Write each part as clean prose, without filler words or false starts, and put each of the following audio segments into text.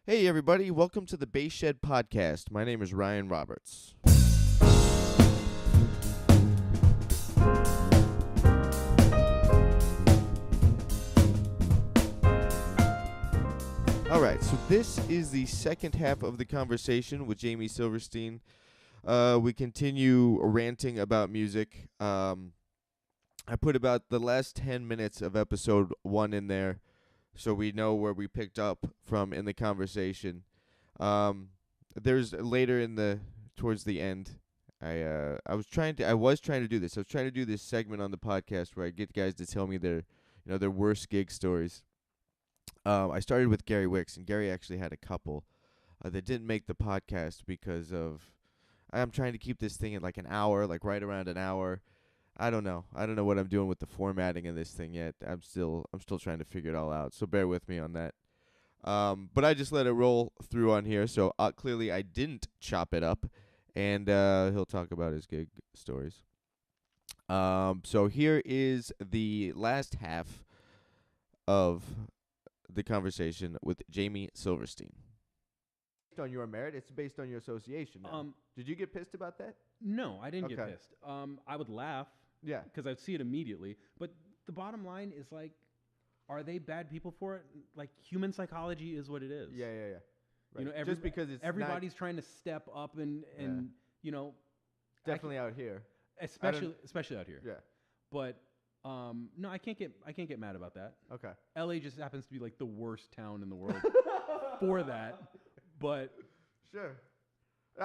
Hey, everybody. Welcome to the Bass Shed Podcast. My name is Ryan Roberts. All right, so this is the second half of the conversation with Jayme Silverstein. We continue ranting about music. I put about the last 10 minutes of episode 1 in there so we know where we picked up from in the conversation. There's later towards the end, I was trying to do this. I was trying to do this segment on the podcast where I get guys to tell me their worst gig stories. I started with Gary Wicks, and Gary actually had a couple that didn't make the podcast because of I'm trying to keep this thing at like an hour, like right around an hour. I don't know what I'm doing with the formatting of this thing yet. I'm still trying to figure it all out. So bear with me on that. But I just let it roll through on here. So clearly I didn't chop it up, and he'll talk about his gig stories. So here is the last half of the conversation with Jayme Silverstein. Based on your merit, it's based on your association. Now. Did you get pissed about that? No, I didn't get pissed. I would laugh. Yeah. Because I'd see it immediately. But the bottom line is, like, are they bad people for it? Like, human psychology is what it is. Yeah. Right. You know, just because it's everybody's trying to step up and you know, definitely out here, especially out here. Yeah. But no, I can't get mad about that. Okay. LA just happens to be like the worst town in the world for that. But sure.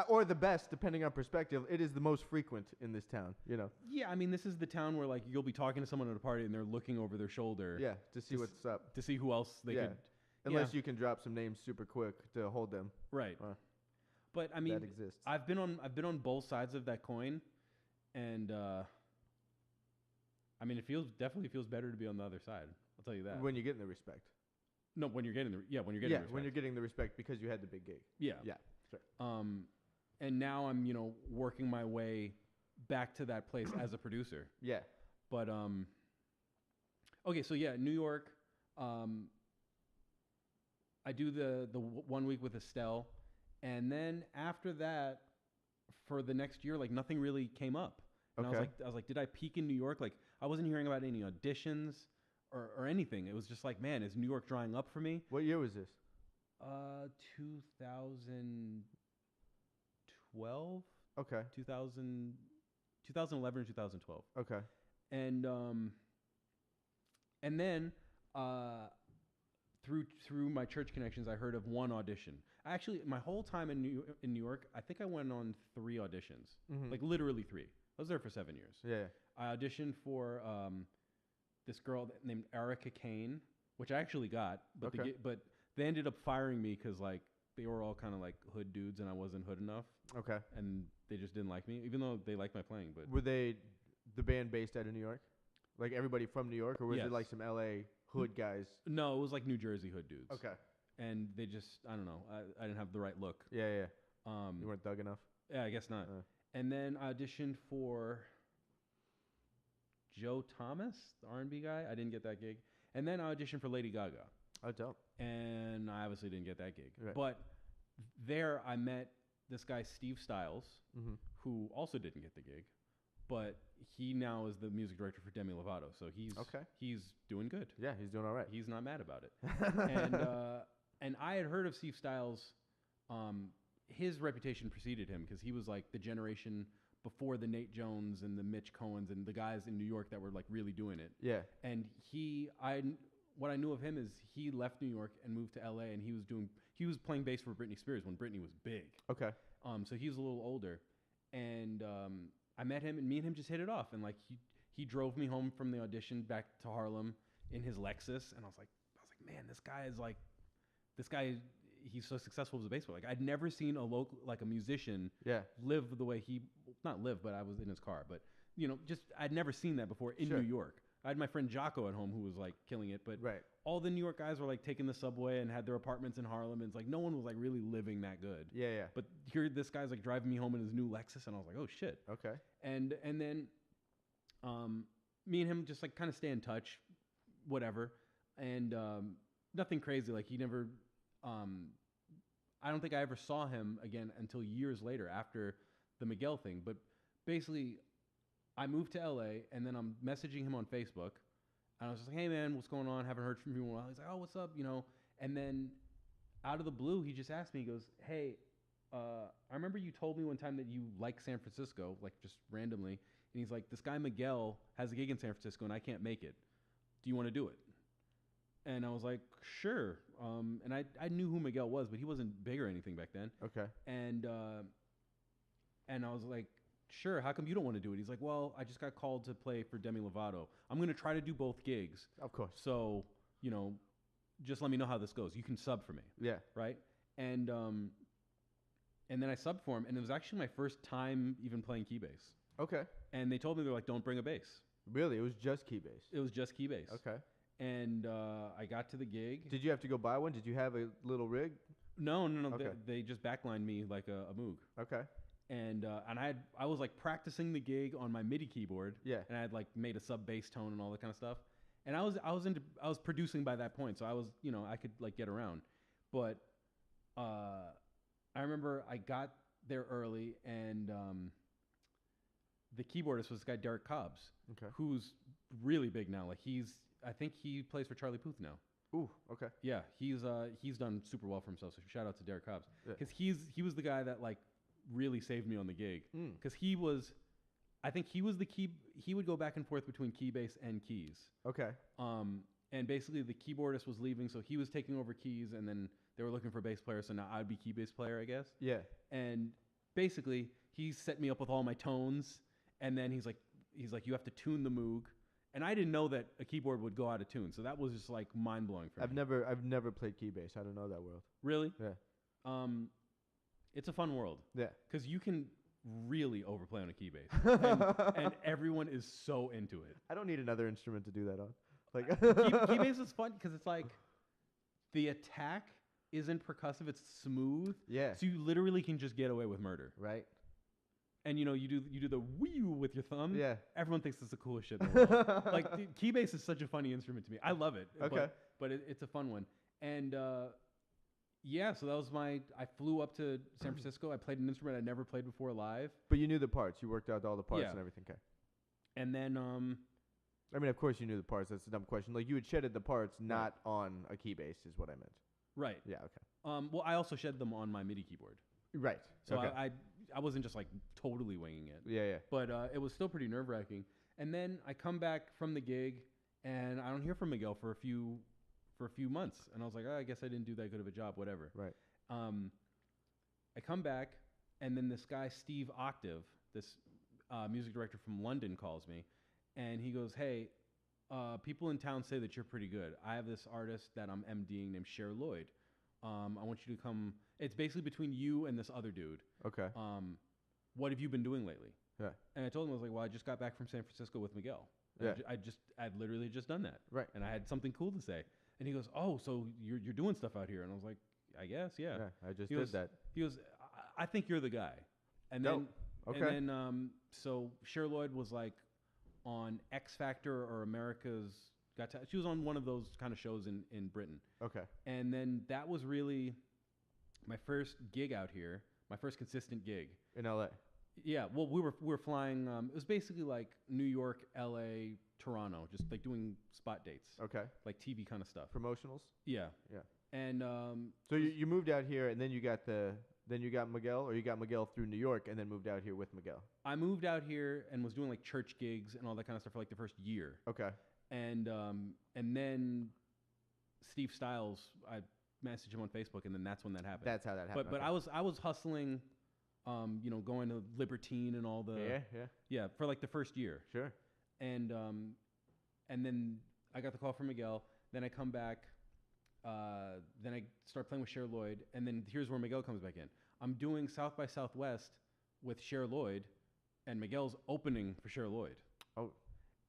Or the best, depending on perspective. It is the most frequent in this town, you know. Yeah, I mean, this is the town where, like, you'll be talking to someone at a party and they're looking over their shoulder. Yeah, to see what's up. To see who else they could. Unless you can drop some names super quick to hold them. Right. But I mean, that exists. I've been on both sides of that coin, and I mean, definitely feels better to be on the other side. I'll tell you that. When you're getting the respect. No, when you're getting the respect. When you're getting the respect because you had the big gig. Yeah. Sure. And now I'm, working my way back to that place as a producer. Yeah. But okay, so yeah, New York. I do the 1 week with Estelle, and then after that, for the next year, like, nothing really came up. And I was like, did I peak in New York? Like, I wasn't hearing about any auditions or anything. It was just like, man, is New York drying up for me? What year was this? 2012. Okay. 2011 or 2012. Okay. And then through my church connections, I heard of one audition. Actually, my whole time in New York, I think I went on 3 auditions, like literally 3. I was there for 7 years. Yeah. I auditioned for this girl named Erica Kane, which I actually got, but but they ended up firing me because, like, they were all kind of like hood dudes and I wasn't hood enough. Okay. And they just didn't like me, even though they liked my playing. But were they the band based out of New York? Like everybody from New York, or was it like some LA hood guys? No, it was like New Jersey hood dudes. Okay. And they just, I don't know, I didn't have the right look. Yeah. You weren't thug enough? Yeah, I guess not. And then I auditioned for Joe Thomas, the R&B guy. I didn't get that gig. And then I auditioned for Lady Gaga. Oh, dope. And I obviously didn't get that gig. Right. But there I met this guy, Steve Styles, who also didn't get the gig. But he now is the music director for Demi Lovato. So he's doing good. Yeah, he's doing all right. He's not mad about it. And I had heard of Steve Styles. His reputation preceded him because he was like the generation before the Nate Jones and the Mitch Cohens and the guys in New York that were like really doing it. Yeah. And what I knew of him is he left New York and moved to LA, and he was playing bass for Britney Spears when Britney was big. Okay. So he was a little older, and I met him, and me and him just hit it off, and like he drove me home from the audition back to Harlem in his Lexus, and I was like, man, this guy, he's so successful as a bass player. Like, I'd never seen a musician live the way not live, but I was in his car, but I'd never seen that before in New York. I had my friend Jocko at home who was like killing it, but all the New York guys were like taking the subway and had their apartments in Harlem, and it's like no one was like really living that good. Yeah. But here, this guy's like driving me home in his new Lexus, and I was like, oh shit. Okay. And then, me and him just like kind of stay in touch, whatever, and nothing crazy. Like he never I don't think I ever saw him again until years later after the Miguel thing. But basically, I moved to LA, and then I'm messaging him on Facebook, and I was just like, "Hey man, what's going on? Haven't heard from you in a while." He's like, "Oh, what's up?" And then out of the blue, he just asked me. He goes, "Hey, I remember you told me one time that you like San Francisco, like just randomly." And he's like, "This guy Miguel has a gig in San Francisco, and I can't make it. Do you want to do it?" And I was like, "Sure." And I knew who Miguel was, but he wasn't big or anything back then. Okay. And I was like, "Sure. How come you don't want to do it?" He's like, "Well, I just got called to play for Demi Lovato. I'm going to try to do both gigs. Of course. So, just let me know how this goes. You can sub for me." Yeah. Right? And then I subbed for him, and it was actually my first time even playing key bass. Okay. And they told me, they're like, "Don't bring a bass." Really? It was just key bass? It was just key bass. Okay. And I got to the gig. Did you have to go buy one? Did you have a little rig? No. Okay. They just backlined me like a Moog. Okay. And I was like practicing the gig on my MIDI keyboard. Yeah. And I had like made a sub bass tone and all that kind of stuff. And I was producing by that point, so I was I could like get around. But I remember I got there early, and the keyboardist was this guy Derek Cobbs, Okay. who's really big now. Like I think he plays for Charlie Puth now. Ooh. Okay. Yeah, he's done super well for himself. So shout out to Derek Cobbs, Yeah. because he was the guy that like really saved me on the gig, because I think he was the key. He would go back and forth between key bass and keys. Okay. And basically the keyboardist was leaving, so he was taking over keys, and then they were looking for bass players, so now I'd be key bass player, I guess. Yeah. And basically he set me up with all my tones, and then he's like, "You have to tune the Moog." And I didn't know that a keyboard would go out of tune, so that was just like mind blowing for me. I've never played key bass. I don't know that world. Really? Yeah. It's a fun world. Yeah. Because you can really overplay on a key bass, and everyone is so into it. I don't need another instrument to do that on. Like Key bass is fun because it's like the attack isn't percussive; it's smooth. Yeah. So you literally can just get away with murder. Right. And you do the wee with your thumb. Yeah. Everyone thinks it's the coolest shit in the world. Like key bass is such a funny instrument to me. I love it. Okay. But it's a fun one. And yeah, so that was I flew up to San Francisco. I played an instrument I'd never played before live. But you knew the parts. You worked out all the parts Yeah. and everything. Okay. And then I mean, of course you knew the parts. That's a dumb question. Like you had shedded the parts, not on a key bass, is what I meant. right. Yeah. Okay. Well, I also shed them on my MIDI keyboard. Right. So okay. I wasn't just like totally winging it. Yeah. Yeah. But it was still pretty nerve-wracking. And then I come back from the gig, and I don't hear from Miguel for a few months. And I was like, I guess I didn't do that good of a job, whatever. Right. I come back, and then this guy, Steve Octave, this music director from London, calls me. And he goes, "Hey, people in town say that you're pretty good. I have this artist that I'm MDing named Cher Lloyd. I want you to come. It's basically between you and this other dude. Okay. What have you been doing lately?" Yeah. And I told him, I was like, "Well, I just got back from San Francisco with Miguel. Yeah. I'd literally just done that. Right. And I had something cool to say." And he goes, "Oh, so you're doing stuff out here?" And I was like, "I guess, yeah." Yeah. I just He did goes- that. He goes, I think you're the guy." And Dope. then, Okay. and then, so Cher Lloyd was like on X Factor or America's Got Talent. She was on one of those kind of shows in Britain. Okay. And then that was really my first gig out here, my first consistent gig. In LA. Yeah, well, we were flying. It was basically like New York, LA, Toronto, just like doing spot dates, Okay. like TV kind of stuff. Promotionals. Yeah. Yeah. And So you moved out here, and then you got Miguel, or you got Miguel through New York, and then moved out here with Miguel. I moved out here and was doing like church gigs and all that kind of stuff for like the first year. Okay. And then Steve Styles, I messaged him on Facebook, and then that's when that happened. That's how that happened. But okay. I was hustling, going to Libertine and all the yeah. for like the first year. Sure. And then I got the call from Miguel. Then I come back. Then I start playing with Cher Lloyd. And then here's where Miguel comes back in. I'm doing South by Southwest with Cher Lloyd, and Miguel's opening for Cher Lloyd. Oh.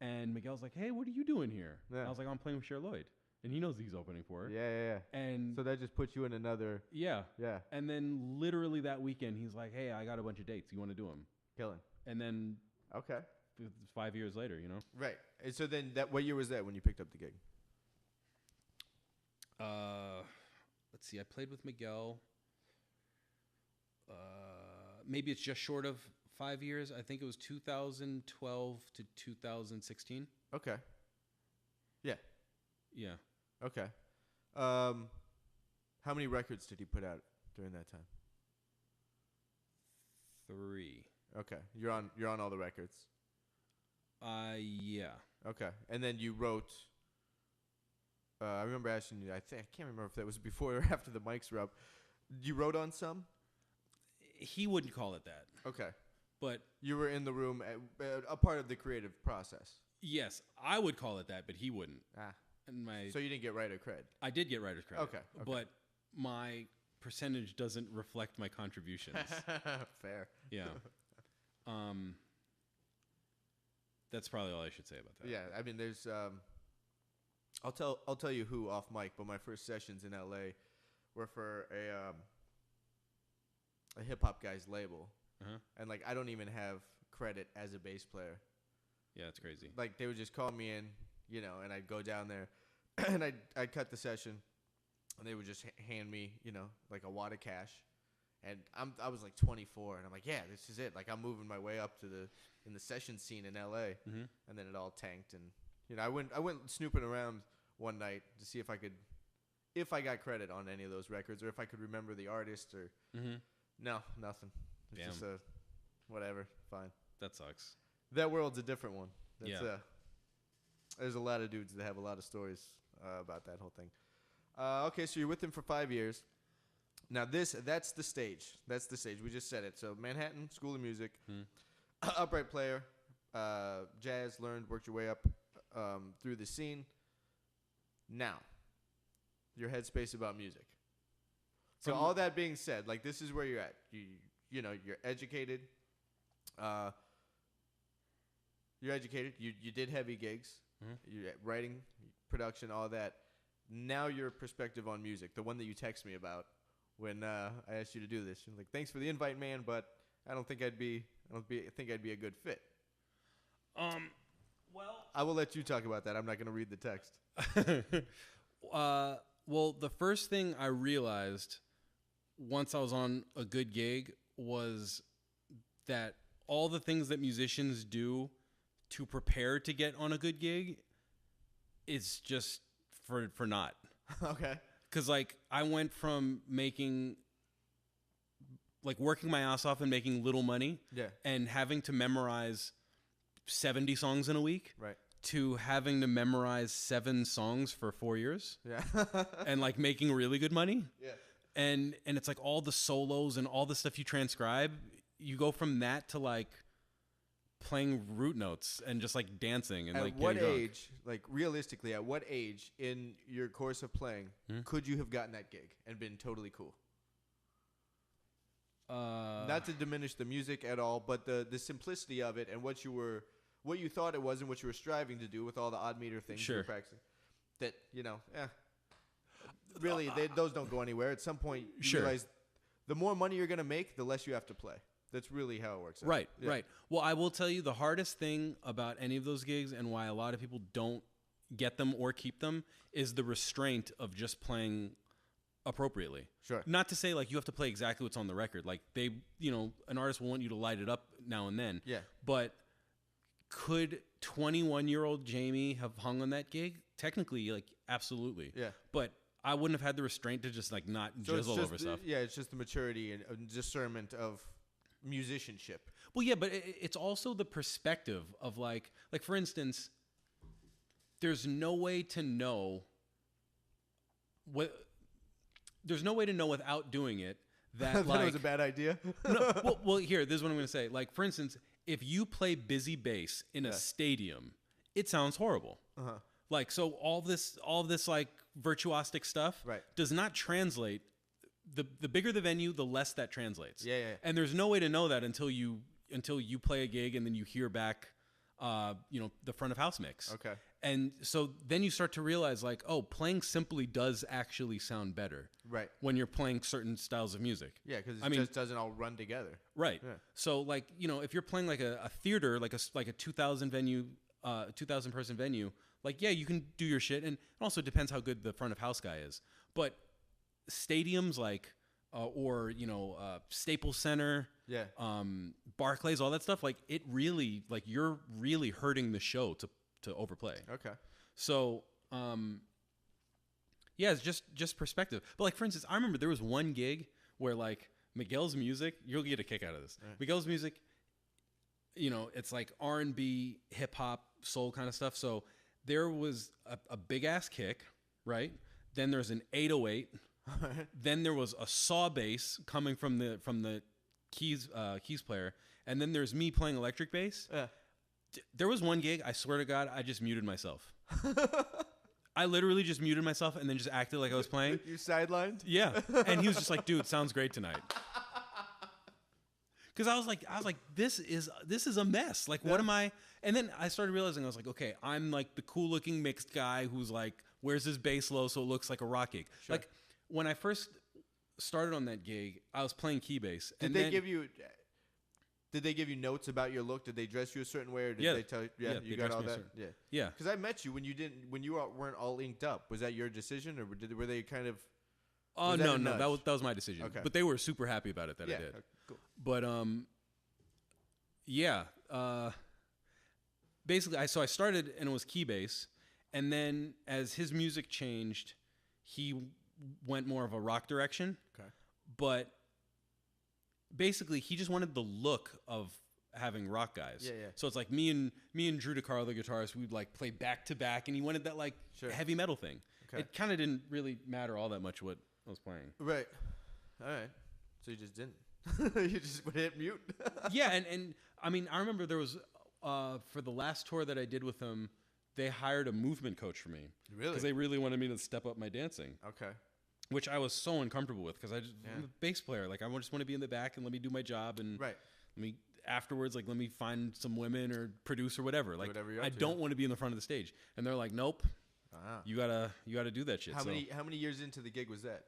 And Miguel's like, "Hey, what are you doing here?" Yeah. I was like, "I'm playing with Cher Lloyd." And he knows he's opening for her. Yeah. And So that just puts you in another. yeah. Yeah. And then literally that weekend, he's like, "Hey, I got a bunch of dates. You want to do them?" Killing. And then Okay. 5 years later, Right. And so then what year was that when you picked up the gig? Let's see. I played with Miguel maybe it's just short of 5 years. I think it was 2012 to 2016. Okay. Yeah. Yeah. Okay. How many records did he put out during that time? 3. Okay. You're on all the records. Yeah. Okay. And then you wrote. I remember asking you. I can't remember if that was before or after the mics were up. You wrote on some. He wouldn't call it that. Okay. But you were in the room, a part of the creative process. Yes, I would call it that, but he wouldn't. And so you didn't get writer cred. I did get writer's credit. Okay. But my percentage doesn't reflect my contributions. Fair. Yeah. That's probably all I should say about that. Yeah, I mean, there's. I'll tell you who off mic, but my first sessions in LA were for a hip hop guy's label, and like I don't even have credit as a bass player. Yeah, it's crazy. Like they would just call me in, and I'd go down there, and I'd cut the session, and they would just hand me, like a wad of cash, and I was like 24, and I'm like, yeah, this is it. Like I'm moving my way up to in the session scene in LA, and then it all tanked, and I went snooping around one night to see if I got credit on any of those records, or if I could remember the artist, or no, nothing. It's just whatever, fine. That sucks. That world's a different one. There's a lot of dudes that have a lot of stories about that whole thing. Okay, so you're with him for 5 years. Now that's the stage. That's the stage. We just said it. So Manhattan School of Music, upright player, jazz, learned, worked your way up through the scene. Now, your headspace about music. So all that being said, like this is where you're at. You're educated. You're educated. You did heavy gigs. You're writing, production, all that. Now your perspective on music, the one that you text me about when I asked you to do this. You're like, thanks for the invite, man, but I think I'd be a good fit. Well, I will let you talk about that. I'm not going to read the text. Well, the first thing I realized once I was on a good gig was that all the things that musicians do to prepare to get on a good gig is just for naught. Okay. Because like I went from working my ass off and making little money, and having to memorize 70 songs in a week, right, to having to memorize 7 songs for 4 years, and like making really good money, and it's like all the solos and all the stuff you transcribe, you go from that to like playing root notes and just like dancing and at what age, like realistically, at what age in your course of playing could you have gotten that gig and been totally cool? Not to diminish the music at all, but the simplicity of it and what you thought it was and what you were striving to do with all the odd meter things you were practicing. That really those don't go anywhere. At some point, you realize the more money you're gonna make, the less you have to play. That's really how it works out. Right, right. Well, I will tell you the hardest thing about any of those gigs and why a lot of people don't get them or keep them is the restraint of just playing appropriately. Sure. Not to say like you have to play exactly what's on the record. Like they, an artist will want you to light it up now and then. Yeah. But could 21-year-old Jayme have hung on that gig? Technically, like absolutely. Yeah. But I wouldn't have had the restraint to just like not jizzle over stuff. Yeah, it's just the maturity and discernment of musicianship. Well, yeah, but it's also the perspective of like for instance, there's no way to know without doing it that that was a bad idea. No, well, here, this is what I'm going to say. Like, for instance, if you play busy bass in a stadium, it sounds horrible. Like, so all this like virtuosic stuff does not translate. The bigger the venue, the less that translates. Yeah. And there's no way to know that until you play a gig and then you hear back, the front of house mix. Okay. And so then you start to realize like, oh, playing simply does actually sound better. Right. When you're playing certain styles of music. Yeah, because it just doesn't all run together. Right. Yeah. So like, if you're playing like a theater, like a 2,000 venue, 2,000 person venue, like, yeah, you can do your shit. And it also depends how good the front of house guy is. But stadiums like or Staples Center, Barclays, all that stuff. Like it really, like you're really hurting the show to overplay. Okay. So, yeah, it's just perspective. But like for instance, I remember there was one gig where like Miguel's music, you'll get a kick out of this. Right. Miguel's music, it's like R&B, hip hop, soul kind of stuff. So there was a big ass kick, right? Then there's an 808. Then there was a saw bass coming from the keys player, and then there's me playing electric bass. Yeah. There was one gig, I swear to God, I just muted myself. I literally just muted myself and then just acted like I was playing. You sidelined? Yeah. And he was just like, dude, sounds great tonight. Because I was like, this is a mess. Like, what am I? And then I started realizing, I was like, okay, I'm like the cool looking mixed guy who's like, wears his bass low so it looks like a rock gig. Sure. Like when I first started on that gig, I was playing key bass. Did they give you notes about your look? Did they dress you a certain way, or did they tell you? Yeah, you got all that. Yeah. Because I met you when you weren't all inked up. Was that your decision, or were they kind of? Oh no, that was my decision. Okay. But they were super happy about it that I did. Cool. But basically, I started and it was key bass, and then as his music changed, he went more of a rock direction. Okay. But basically, he just wanted the look of having rock guys. Yeah. So it's like me and Drew DeCarlo, the guitarist, we'd like play back to back, and he wanted that like heavy metal thing. Okay. It kind of didn't really matter all that much what I was playing. Right. All right. So you just didn't. You just would hit mute. Yeah, and I mean, I remember there was for the last tour that I did with them, they hired a movement coach for me. Really? Because they really wanted me to step up my dancing. Okay. Which I was so uncomfortable with because I'm a bass player. Like I just want to be in the back and let me do my job and afterwards let me find some women or produce or whatever. Like whatever I don't want to be in the front of the stage. And they're like, nope, you gotta do that shit. How many years into the gig was that?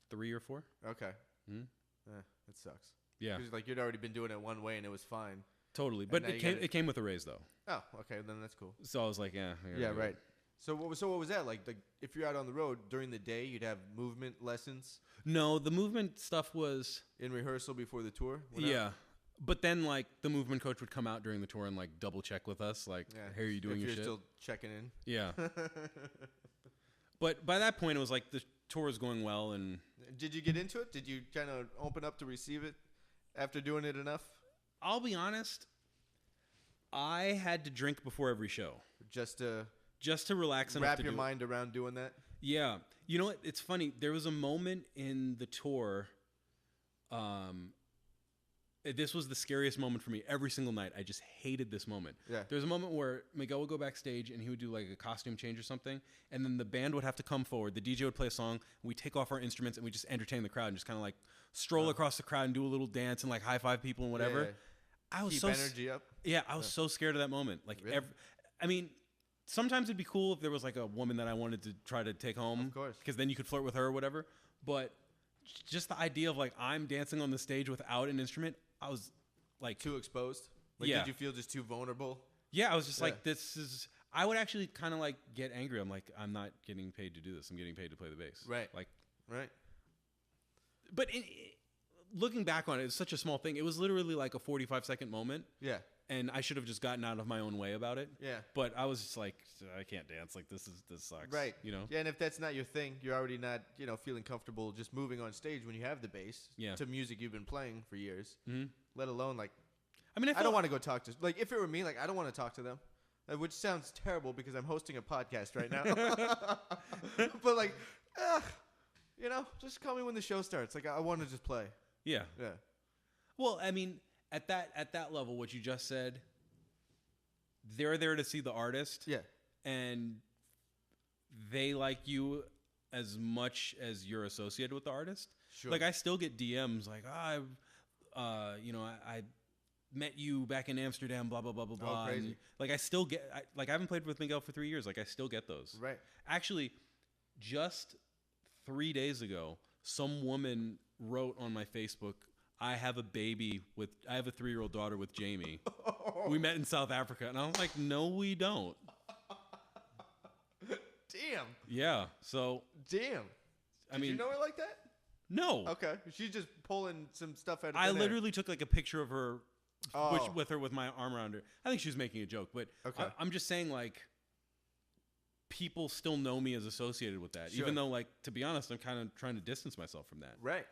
3 or 4. Okay. Mm-hmm. That sucks. Yeah. Because like you'd already been doing it one way and it was fine. Totally, but it came with a raise though. Oh, okay, then that's cool. So I was like, yeah, right. So what was that like? If you're out on the road during the day, you'd have movement lessons? No, the movement stuff was in rehearsal before the tour? Yeah. But then like the movement coach would come out during the tour and like double check with us like, hey, are you doing your shit? If you're still checking in. Yeah. But by that point it was like the tour was going well. And did you get into it? Did you kind of open up to receive it after doing it enough? I'll be honest, I had to drink before every show. Just to relax enough wrap to your mind around doing that? Yeah. You know what? It's funny. There was a moment in the tour. This was the scariest moment for me every single night. I just hated this moment. Yeah. There was a moment where Miguel would go backstage and he would do like a costume change or something. And then the band would have to come forward. The DJ would play a song. We take off our instruments and we just entertain the crowd and just kind of like stroll across the crowd and do a little dance and like high five people and whatever. Yeah. I was keep so energy up. Yeah, I was so scared of that moment. Like really? Sometimes it'd be cool if there was like a woman that I wanted to try to take home. Of course. Because then you could flirt with her or whatever. But just the idea of like I'm dancing on the stage without an instrument, I was like too exposed. Like, did you feel just too vulnerable? Yeah, I was just like, this is. I would actually kind of like get angry. I'm like, I'm not getting paid to do this. I'm getting paid to play the bass. Right. Like, right. But looking back on it, it's such a small thing. It was literally like a 45-second moment. Yeah. And I should have just gotten out of my own way about it. Yeah. But I was just like, I can't dance. Like this sucks. Right. You know. Yeah, and if that's not your thing, you're already not, feeling comfortable just moving on stage when you have the bass to music you've been playing for years. Mm-hmm. Let alone like, I mean, I don't want to go talk to like if it were me, like I don't want to talk to them, which sounds terrible because I'm hosting a podcast right now. But like, just call me when the show starts. Like I want to just play. Yeah. Yeah. Well, I mean. At that level, what you just said, they're there to see the artist. Yeah. And they like you as much as you're associated with the artist. Sure. Like I still get DMs like, I met you back in Amsterdam, blah blah blah blah blah. Oh, crazy. And, like I still get I haven't played with Miguel for 3 years. Like I still get those. Right. Actually, just 3 days ago, some woman wrote on my Facebook, I have a 3-year-old daughter with Jayme. We met in South Africa. And I was like, no, we don't. Damn. Yeah. So. Damn. I mean, you know her like that? No. Okay. She's just pulling some stuff out of I thin air. literally took like a picture of her Oh. with her with my arm around her. I think she was making a joke, but Okay. I'm just saying like people still know me as associated with that, Sure. even though like to be honest, I'm kind of trying to distance myself from that. Right.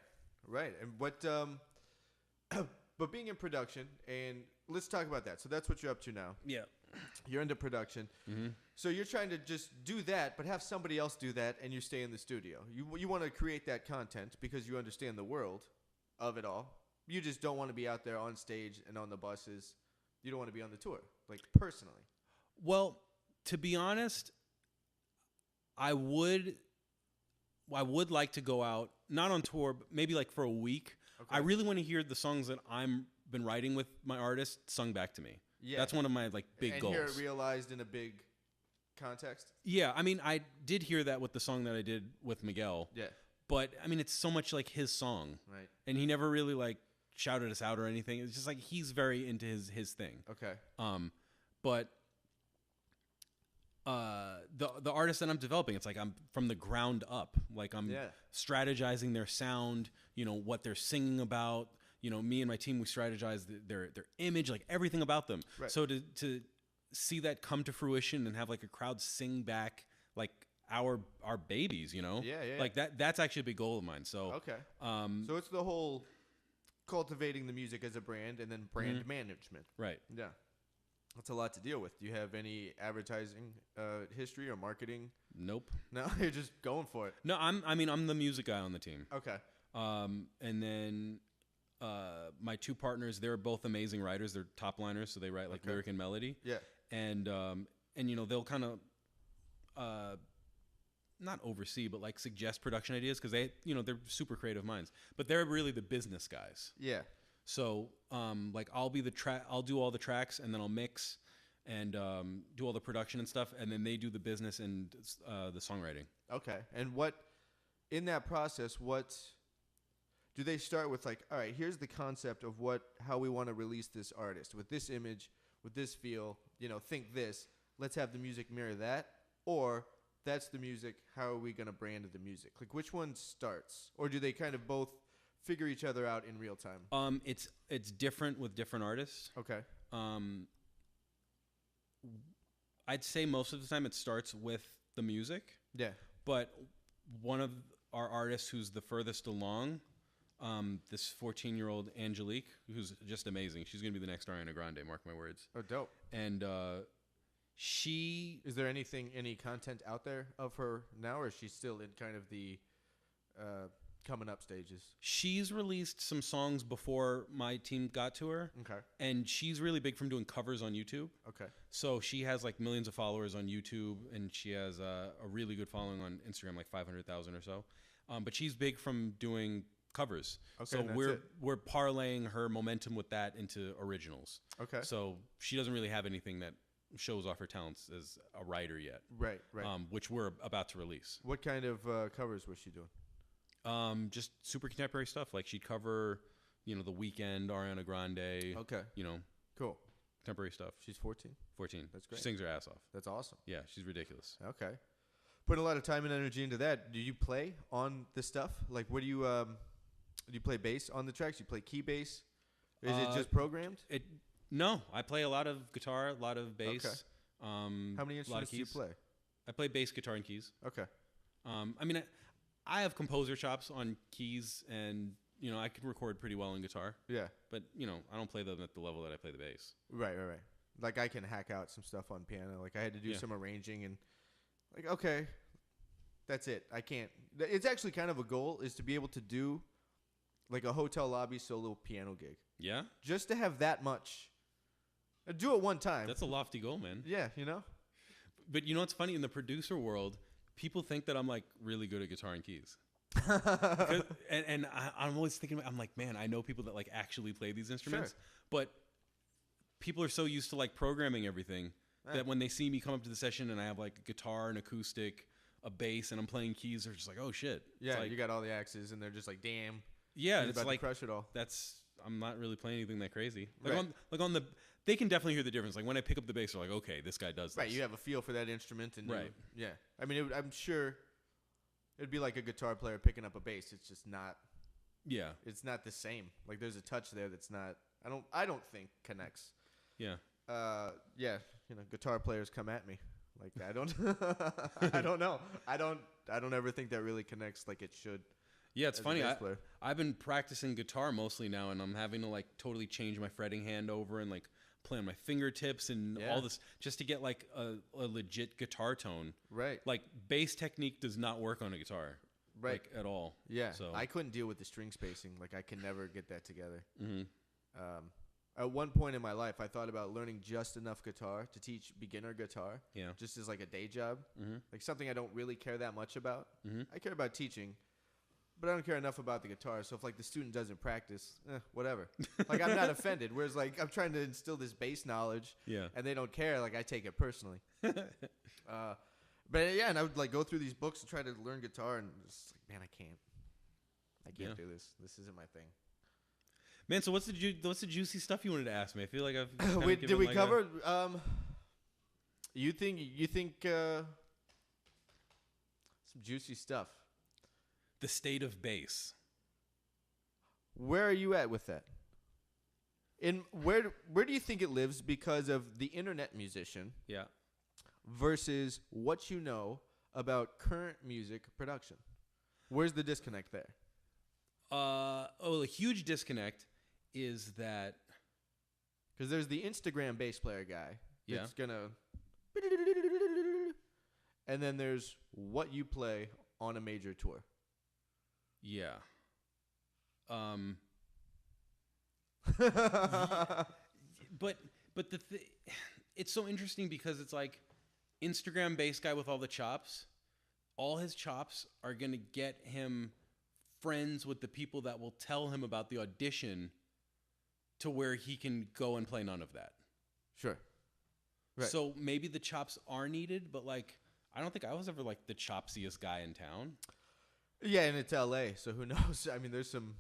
And what but being in production, and let's talk about that. So that's what you're up to now. Yeah. You're into production. Mm-hmm. So you're trying to just do that, but have somebody else do that, and you stay in the studio. You want to create that content because you understand the world of it all. You just don't want to be out there on stage and on the buses. You don't want to be on the tour, like personally. Well, to be honest, I would like to go out, not on tour, but maybe like for a week. Okay. I really want to hear the songs that I'm been writing with my artist sung back to me. Yeah. That's one of my like big goals. And hear it realized in a big context? Yeah, I mean, I did hear that with the song that I did with Miguel. Yeah. But I mean, it's so much like his song. Right. And he never really like shouted us out or anything. It's just like he's very into his thing. Okay. But the artist that I'm developing, it's like I'm from the ground up. Like I'm strategizing their sound, what they're singing about. Me and my team, we strategize their image, like everything about them. Right. So to see that come to fruition and have like a crowd sing back like our babies, Yeah. Like that's actually a big goal of mine. So okay. So it's the whole cultivating the music as a brand and then brand management. Right. Yeah. That's a lot to deal with. Do you have any advertising history or marketing? Nope. No, you're just going for it. No, I'm the music guy on the team. Okay. And then my two partners, they're both amazing writers. They're top liners, so they write like lyric and melody. Yeah. And they'll kind of not oversee, but like suggest production ideas because they're super creative minds. But they're really the business guys. Yeah. So like I'll do all the tracks and then I'll mix and do all the production and stuff, and then they do the business and the songwriting. Okay. And what in that process, what do they start with? Like, all right, here's the concept of how we want to release this artist with this image, with this feel. Think this. Let's have the music mirror that, or that's the music. How are we gonna brand the music? Like, which one starts, or do they kind of both figure each other out in real time? It's different with different artists. Okay. I'd say most of the time it starts with the music. Yeah. But one of our artists who's the furthest along, this 14-year-old Angelique, who's just amazing. She's gonna be the next Ariana Grande. Mark my words. Oh, dope. And is there any content out there of her now, or is she still in kind of the coming up stages? She's released some songs before my team got to her. Okay. And she's really big from doing covers on YouTube. Okay. So she has like millions of followers on YouTube, and she has a really good following on Instagram, like 500,000 or so. But she's big from doing covers. Okay. So we're parlaying her momentum with that into originals. Okay. So she doesn't really have anything that shows off her talents as a writer yet. Right. Which we're about to release. What kind of covers was she doing? Just super contemporary stuff. Like she'd cover, The Weeknd, Ariana Grande. Okay. Cool. Contemporary stuff. She's 14? 14. That's great. She sings her ass off. That's awesome. Yeah, she's ridiculous. Okay. Putting a lot of time and energy into that. Do you play on the stuff? Like, what do you play bass on the tracks? You play key bass? Is it just programmed? No, I play a lot of guitar, a lot of bass. Okay. How many instruments do you play? I play bass, guitar, and keys. Okay. I have composer chops on keys, and I can record pretty well on guitar. Yeah. But I don't play them at the level that I play the bass. Right. Like I can hack out some stuff on piano. Like I had to do some arranging, and like okay, that's it. I can't. It's actually kind of a goal is to be able to do like a hotel lobby solo piano gig. Yeah. Just to have that much. Do it one time. That's a lofty goal, man. Yeah, But what's funny? In the producer world, people think that I'm like really good at guitar and keys. and I'm always thinking, I'm like, man, I know people that like actually play these instruments. Sure. But people are so used to like programming everything that when they see me come up to the session and I have like a guitar, an acoustic, a bass, and I'm playing keys, they're just like, oh shit. Yeah, like, you got all the axes and they're just like, damn. Yeah, it's about like to crush it all. I'm not really playing anything that crazy. They can definitely hear the difference. Like when I pick up the bass, they're like, okay, this guy does this. Right, you have a feel for that instrument. And right. Yeah. I mean, I'm sure It'd be like a guitar player picking up a bass. It's just not. Yeah. It's not the same. Like there's a touch there that's not. I don't think connects. Yeah. Yeah. Guitar players come at me. Like I don't. I don't know. I don't ever think that really connects like it should. Yeah, it's funny. I've been practicing guitar mostly now, and I'm having to like totally change my fretting hand over and like play on my fingertips and all this just to get like a legit guitar tone. Right. Like bass technique does not work on a guitar. Right. Like at all. Yeah. So I couldn't deal with the string spacing. Like I can never get that together. Mm-hmm. At one point in my life, I thought about learning just enough guitar to teach beginner guitar. Yeah. Just as like a day job. Mm-hmm. Like something I don't really care that much about. Mm-hmm. I care about teaching. But I don't care enough about the guitar. So if like the student doesn't practice, whatever. Like I'm not offended. Whereas like I'm trying to instill this bass knowledge, and they don't care. Like I take it personally. But yeah, and I would like go through these books and try to learn guitar, and just like, man, I can't do this. This isn't my thing. Man, so what's the juicy stuff you wanted to ask me? I feel like I've did we cover? You think some juicy stuff? The state of bass. Where are you at with that? Where do you think it lives because of the internet musician? Yeah. Versus what you know about current music production. Where's the disconnect there? A huge disconnect is that because there's the Instagram bass player guy that's gonna, and then there's what you play on a major tour. Yeah. But it's so interesting because it's like Instagram bass guy with all the chops. All his chops are gonna get him friends with the people that will tell him about the audition, to where he can go and play none of that. Sure. Right. So maybe the chops are needed, but like I don't think I was ever like the chopsiest guy in town. Yeah, and it's LA, so who knows? I mean, there's some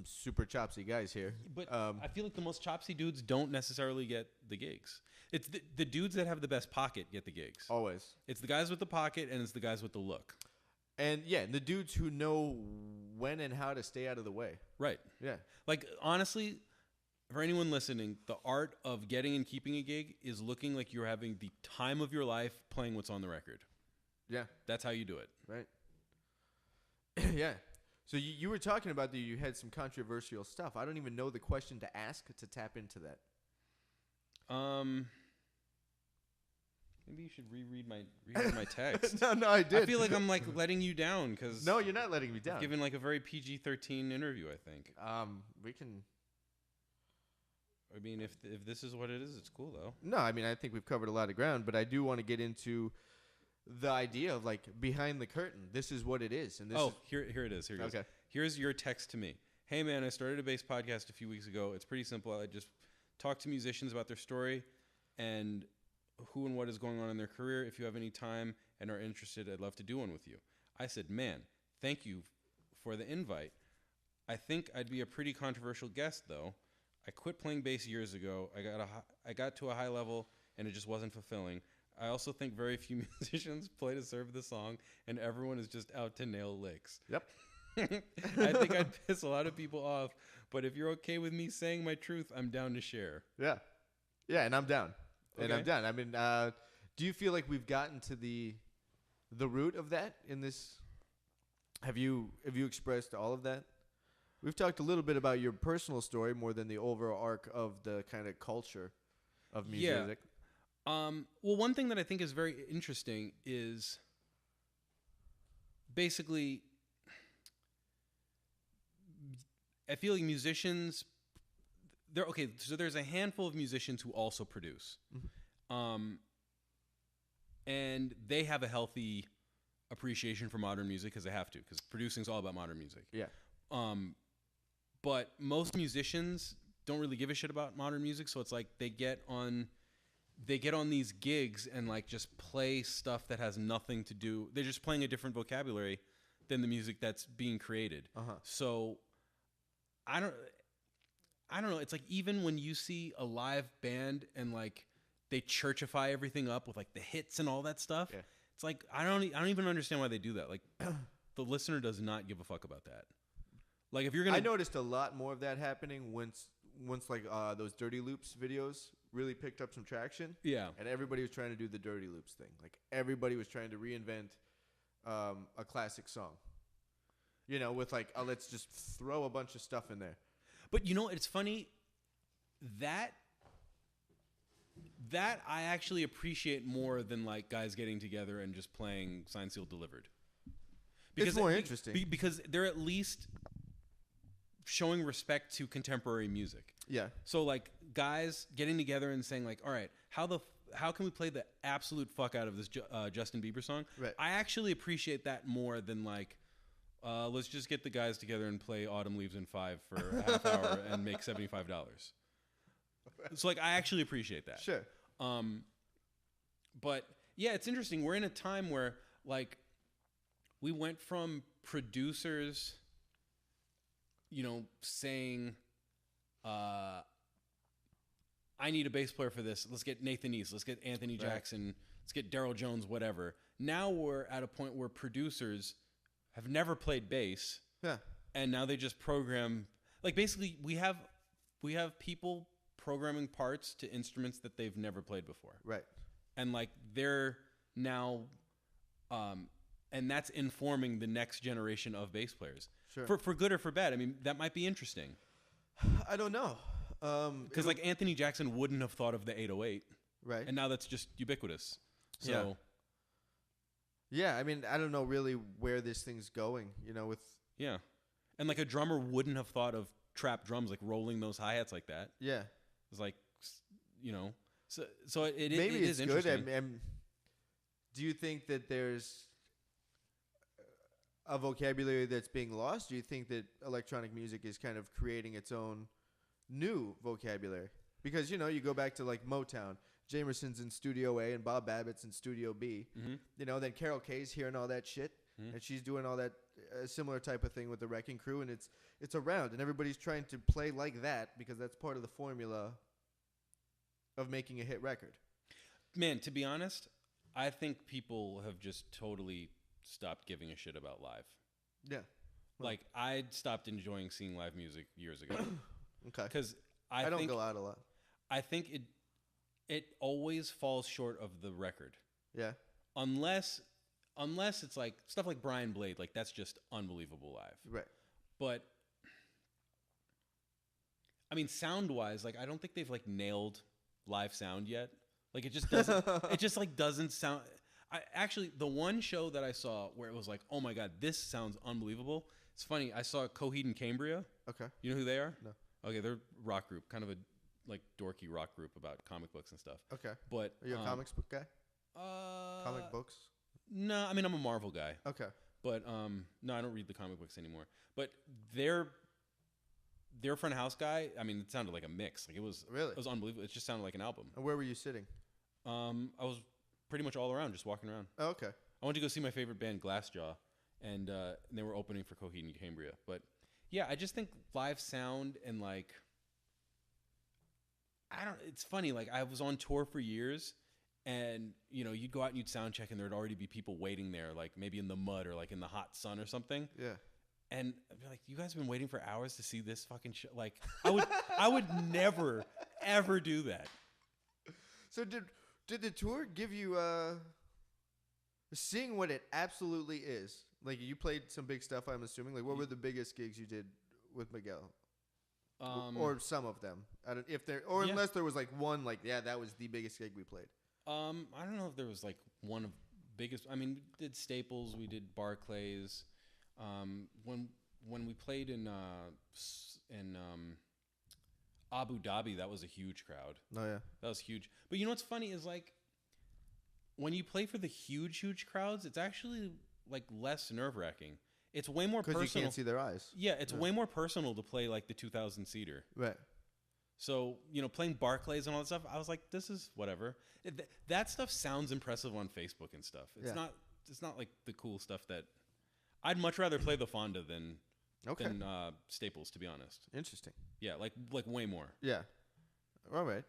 super chopsy guys here. But I feel like the most chopsy dudes don't necessarily get the gigs. It's the dudes that have the best pocket get the gigs. Always. It's the guys with the pocket, and it's the guys with the look. And yeah, the dudes who know when and how to stay out of the way. Right. Yeah. Like honestly, for anyone listening, the art of getting and keeping a gig is looking like you're having the time of your life playing what's on the record. Yeah. That's how you do it. Right. Yeah. So you were talking about that you had some controversial stuff. I don't even know the question to ask to tap into that. Maybe you should reread my text. No, I did. I feel like I'm like letting you down because no, you're not letting me down. Given like a very PG-13 interview, I think. We can. I mean, if this is what it is, it's cool though. No, I mean I think we've covered a lot of ground, but I do want to get into the idea of like behind the curtain. This is what it is, and this. Here it is. Here it okay. is. Here's your text to me. Hey man, I started a bass podcast a few weeks ago. It's pretty simple. I just talk to musicians about their story and who and what is going on in their career. If you have any time and are interested, I'd love to do one with you. I said, man, thank you for the invite. I think I'd be a pretty controversial guest though. I quit playing bass years ago. I got to a high level and it just wasn't fulfilling. I also think very few musicians play to serve the song, and everyone is just out to nail licks. Yep. I think I'd piss a lot of people off, but if you're okay with me saying my truth, I'm down to share. Yeah. Yeah, and I'm down. Okay. And I'm down. I mean, do you feel like we've gotten to the root of that in this? Have you expressed all of that? We've talked a little bit about your personal story more than the overall arc of the kind of culture of music. Yeah. Well, one thing that I think is very interesting is basically, I feel like musicians, so there's a handful of musicians who also produce. Mm-hmm. And they have a healthy appreciation for modern music because they have to, because producing is all about modern music. Yeah. But most musicians don't really give a shit about modern music, so it's like they get on these gigs and like just play stuff that has nothing to do. They're just playing a different vocabulary than the music that's being created. Uh-huh. So I don't know. It's like even when you see a live band and like they churchify everything up with like the hits and all that stuff, yeah. It's like I don't even understand why they do that. Like the listener does not give a fuck about that. Like if you're gonna, I noticed a lot more of that happening once like those Dirty Loops videos really picked up some traction. Yeah. And everybody was trying to do the Dirty Loops thing. Like everybody was trying to reinvent a classic song. You know, with like let's just throw a bunch of stuff in there. But you know, it's funny that I actually appreciate more than like guys getting together and just playing Signed, Sealed, Delivered. Because it's more interesting. Because they're at least showing respect to contemporary music. Yeah. So like guys getting together and saying like, all right, how can we play the absolute fuck out of this Justin Bieber song? Right. I actually appreciate that more than like, let's just get the guys together and play Autumn Leaves in 5 for a half hour and make $75. So like I actually appreciate that. Sure. But yeah, it's interesting. We're in a time where like we went from producers, you know, saying, I need a bass player for this. Let's get Nathan East. Let's get Anthony Jackson. Let's get Daryl Jones, whatever. Now we're at a point where producers have never played bass. Yeah. And now they just program. Like basically we have people programming parts to instruments that they've never played before. Right. And like they're now, and that's informing the next generation of bass players. Sure. For good or for bad. I mean, that might be interesting. I don't know. Because like Anthony Jackson wouldn't have thought of the 808. Right. And now that's just ubiquitous. So. Yeah. Yeah, I mean, I don't know really where this thing's going, you know, with... Yeah. And like a drummer wouldn't have thought of trap drums, like rolling those hi-hats like that. Yeah. It's like, you know, so it Maybe it is it's good. interesting. Do you think that there's a vocabulary that's being lost? Do you think that electronic music is kind of creating its own new vocabulary? Because, you know, you go back to like Motown. Jamerson's in Studio A and Bob Babbitt's in Studio B. Mm-hmm. You know, then Carol Kay's hearing all that shit, and she's doing all that similar type of thing with the Wrecking Crew, and it's around, and everybody's trying to play like that because that's part of the formula of making a hit record. Man, to be honest, I think people have just totally stopped giving a shit about live. Yeah. Well, like, I stopped enjoying seeing live music years ago. Okay. Because I don't go out a lot. I think it always falls short of the record. Yeah. Unless it's like stuff like Brian Blade, like that's just unbelievable live. Right. But I mean, sound-wise, like I don't think they've like nailed live sound yet. Like it just doesn't it just like doesn't sound actually the one show that I saw where it was like, "Oh my god, this sounds unbelievable." It's funny. I saw Coheed and Cambria. Okay. You know who they are? No. Okay, they're a rock group, kind of a like dorky rock group about comic books and stuff. Okay. But are you a comics book guy? Comic books? No, I mean I'm a Marvel guy. Okay. But no, I don't read the comic books anymore. But their front of house guy, I mean, it sounded like a mix. Like it was unbelievable. It just sounded like an album. And where were you sitting? I was pretty much all around, just walking around. Oh, okay. I went to go see my favorite band, Glassjaw, and they were opening for Coheed and Cambria. But yeah, I just think live sound and like it's funny, like I was on tour for years and you know, you'd go out and you'd sound check and there'd already be people waiting there, like maybe in the mud or like in the hot sun or something. Yeah. And I'd be like, you guys have been waiting for hours to see this fucking show. Like I would never ever do that. So did the tour give you seeing what it absolutely is? Like you played some big stuff, I'm assuming. Like what were the biggest gigs you did with Miguel? Or some of them. Unless there was like one, like that was the biggest gig we played. I don't know if there was like one of biggest. I mean, we did Staples, we did Barclays. When we played in Abu Dhabi, that was a huge crowd. Oh yeah, that was huge. But you know what's funny is like when you play for the huge crowds, it's actually like less nerve-wracking. It's way more personal. Because you can't see their eyes. Yeah, it's way more personal to play like the 2,000 seater. Right. So, you know, playing Barclays and all that stuff, I was like, this is whatever. That stuff sounds impressive on Facebook and stuff. It's not like the cool stuff that I'd much rather play the Fonda than Staples, to be honest. Interesting. Yeah, like way more. Yeah. All right.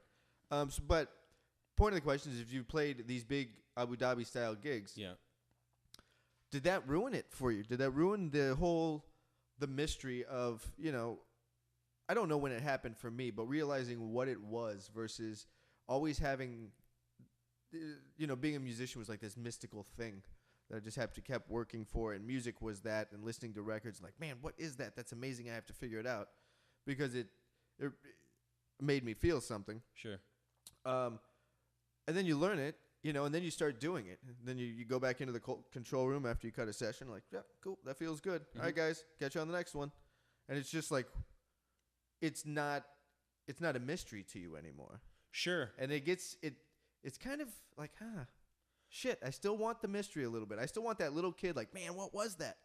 But point of the question is, if you played these big Abu Dhabi style gigs, Yeah. did that ruin it for you? Did that ruin the mystery of, I don't know when it happened for me, but realizing what it was versus always having, being a musician was like this mystical thing that I just kept working for, and music was that, and listening to records like, man, what is that? That's amazing. I have to figure it out because it made me feel something. Sure. And then you learn it, and then you start doing it. Then you go back into the control room after you cut a session, like, yeah, cool, that feels good. All right, guys, catch you on the next one. And it's just like, it's not a mystery to you anymore. Sure. And it's kind of like, shit, I still want the mystery a little bit. I still want that little kid, like, man, what was that?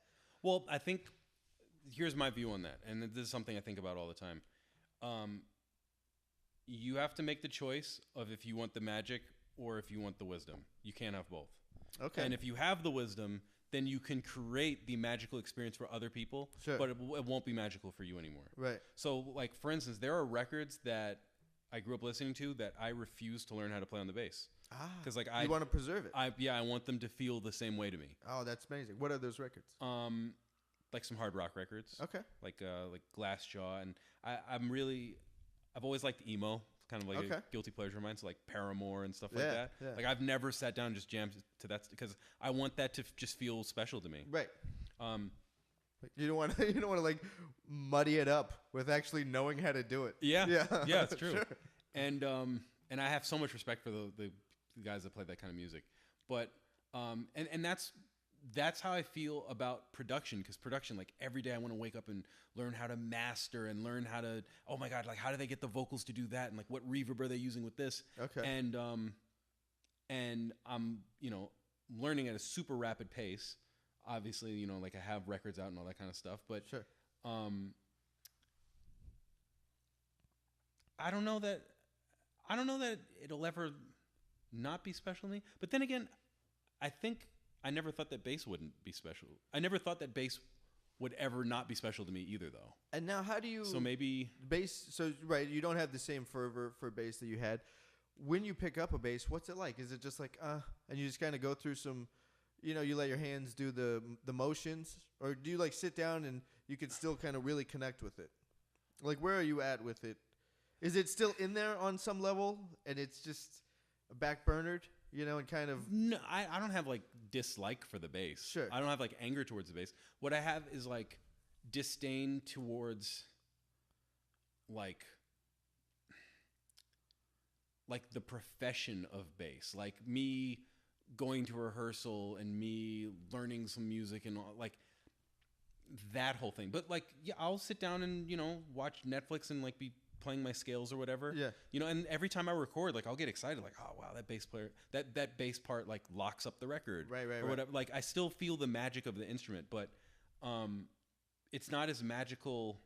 Well, I think here's my view on that, and this is something I think about all the time. You have to make the choice of if you want the magic or if you want the wisdom. You can't have both. Okay. And if you have the wisdom, then you can create the magical experience for other people, sure. but it won't be magical for you anymore. Right. So, like, for instance, there are records that I grew up listening to that I refuse to learn how to play on the bass. Because you want to preserve it. I want them to feel the same way to me. Oh, that's amazing. What are those records? Like some hard rock records. Okay. Like Glassjaw, and I've always liked emo. It's kind of like a guilty pleasure of mine. So like Paramore and stuff like that. Yeah. Like I've never sat down and just jammed to that because I want that to just feel special to me. Right. You don't want to like muddy it up with actually knowing how to do it. Yeah. Yeah, it's true. Sure. And I have so much respect for the guys that play that kind of music. But and that's how I feel about production, because production, like every day I want to wake up and learn how to master and learn how to, oh my God, like how do they get the vocals to do that? And like what reverb are they using with this? Okay. And I'm, learning at a super rapid pace. Obviously, like I have records out and all that kind of stuff, but sure. I don't know that it'll ever not be special to me. But then again, I think I never thought that bass wouldn't be special. I never thought that bass would ever not be special to me either, though. And now how do you... So maybe... Bass, so right, you don't have the same fervor for bass that you had. When you pick up a bass, what's it like? Is it just like, and you just kind of go through some, you let your hands do the motions? Or do you like sit down and you can still kind of really connect with it? Like, where are you at with it? Is it still in there on some level and it's just backburnered? And kind of... No, I don't have, like, dislike for the bass. Sure. I don't have, like, anger towards the bass. What I have is, like, disdain towards, like the profession of bass. Like, me going to rehearsal and me learning some music and, all, like, that whole thing. But, like, yeah, I'll sit down and, watch Netflix and, like, be playing my scales or whatever. Yeah. And every time I record, like I'll get excited, like, oh wow, that bass player, that bass part like locks up the record. Right. Or whatever. Like I still feel the magic of the instrument, but it's not as magical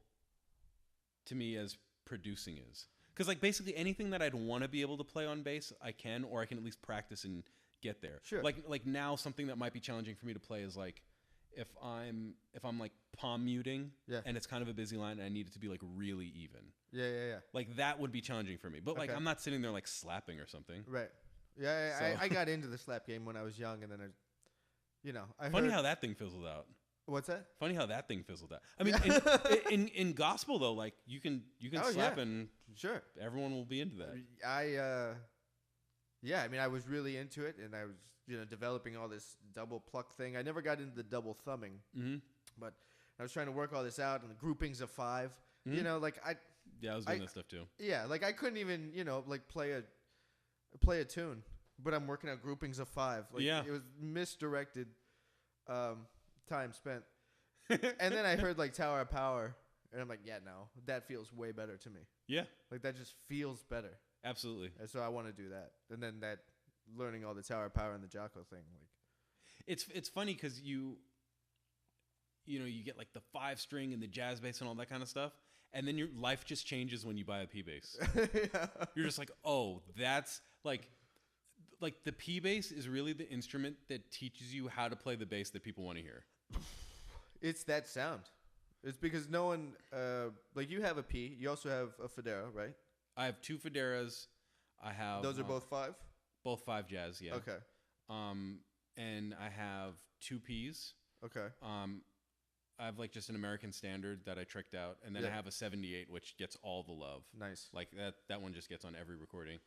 to me as producing is. Because like basically anything that I'd want to be able to play on bass, I can, or I can at least practice and get there. Sure. Like now something that might be challenging for me to play is like if I'm like palm muting, and it's kind of a busy line and I need it to be like really even. Yeah. Like that would be challenging for me. But like I'm not sitting there like slapping or something. Right. Yeah, so. I got into the slap game when I was young, and then I Funny how that thing fizzled out. What's that? Funny how that thing fizzled out. I mean, in gospel though, like you can slap and sure everyone will be into that. I mean, I was really into it, and I was developing all this double pluck thing. I never got into the double thumbing, but I was trying to work all this out in the groupings of 5. Mm-hmm. I was doing that stuff too. Yeah, like I couldn't even like play a tune, but I'm working out groupings of 5. Like, it was misdirected time spent. And then I heard like Tower of Power, and I'm like, yeah, no, that feels way better to me. Yeah, like that just feels better. Absolutely. And so I want to do that, and then that learning all the Tower of Power and the Jocko thing, like it's funny because you get like the 5-string and the jazz bass and all that kind of stuff, and then your life just changes when you buy a P bass. Yeah. You're just like, oh, that's like the P bass is really the instrument that teaches you how to play the bass that people want to hear. It's that sound. It's because no one like you have a P, you also have a Federa, right? I have 2 Federas. I have those are both 5. Both 5 jazz, yeah. Okay. And I have 2 Ps. Okay. I have like just an American standard that I tricked out, and then I have a 78, which gets all the love. Nice. Like that one just gets on every recording.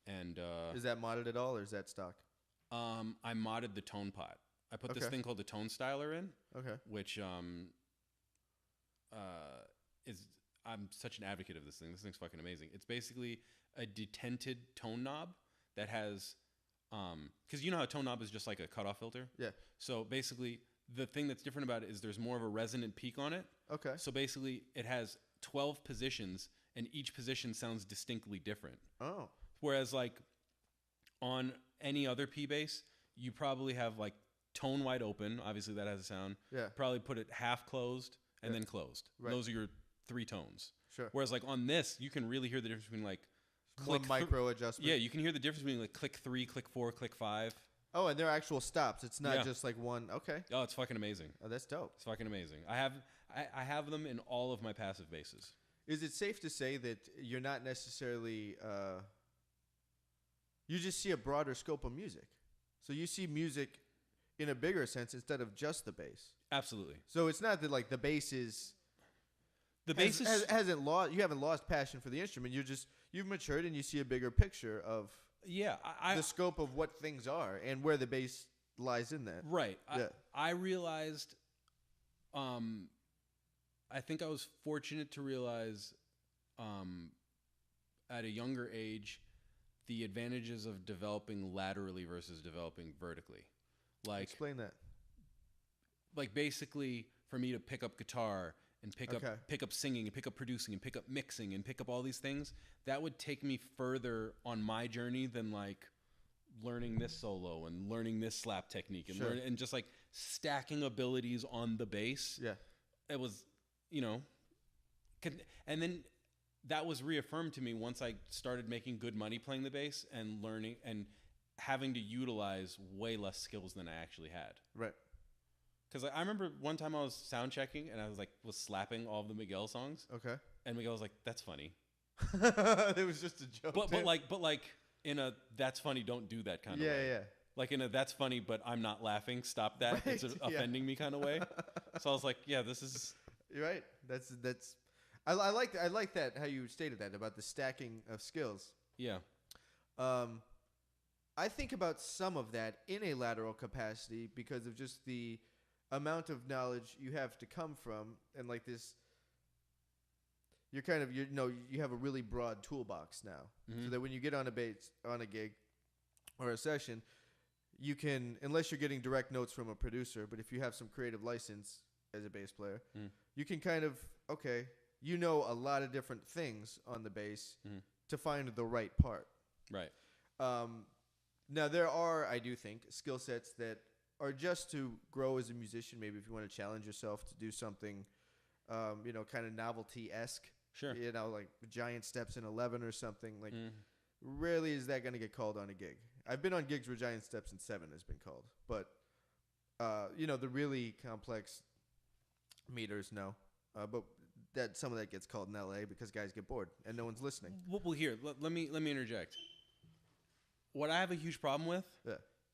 And is that modded at all, or is that stock? I modded the tone pot. I put this thing called the tone styler in. Okay. Which is I'm such an advocate of this thing. This thing's fucking amazing. It's basically a detented tone knob that has because you know how a tone knob is just like a cutoff filter. Yeah. So basically, the thing that's different about it is there's more of a resonant peak on it. Okay. So basically, it has 12 positions, and each position sounds distinctly different. Oh. Whereas, like, on any other P bass, you probably have, like, tone wide open. Obviously, that has a sound. Yeah. Probably put it half closed and then closed. Right. Those are your 3 tones. Sure. Whereas, like, on this, you can really hear the difference between, like, one micro adjustment. Yeah, you can hear the difference between, like, click 3, click 4, click 5. Oh, and they're actual stops. It's not just like one. Okay. Oh, it's fucking amazing. Oh, that's dope. It's fucking amazing. I have them in all of my passive basses. Is it safe to say that you're not necessarily you just see a broader scope of music? So you see music in a bigger sense instead of just the bass. Absolutely. So it's not that like the bass is hasn't lost. You haven't lost passion for the instrument. You've matured and you see a bigger picture of the scope of what things are and where the bass lies in that. Right. Yeah. I realized. I think I was fortunate to realize, at a younger age, the advantages of developing laterally versus developing vertically. Like, explain that. Like basically, for me to pick up guitar and pick up singing and pick up producing and pick up mixing and pick up all these things, that would take me further on my journey than like learning this solo and learning this slap technique and and just like stacking abilities on the bass. Yeah. It was, and then that was reaffirmed to me once I started making good money playing the bass and learning and having to utilize way less skills than I actually had. Right. Because I remember one time I was sound checking and I was slapping all of the Miguel songs. Okay. And Miguel was like, "That's funny." It was just a joke. But like in a "that's funny, don't do that" kind of way. Yeah. Like in a "that's funny, but I'm not laughing, stop that, it's offending me" kind of way. So I was like, yeah, this is. You're right. That's. I like that how you stated that about the stacking of skills. Yeah. I think about some of that in a lateral capacity because of just the amount of knowledge you have to come from, and like this, you have a really broad toolbox now, so that when you get on a gig or a session, you can, unless you're getting direct notes from a producer, but if you have some creative license as a bass player, you can kind of a lot of different things on the bass to find the right part. Right. Now there are, I do think, skill sets that are just to grow as a musician. Maybe if you want to challenge yourself to do something, kind of novelty-esque. Sure. Like giant steps in 11 or something. Like, rarely is that going to get called on a gig. I've been on gigs where giant steps in 7 has been called, but the really complex meters, no. But that some of that gets called in LA because guys get bored and no one's listening. Well, here, let me interject. What I have a huge problem with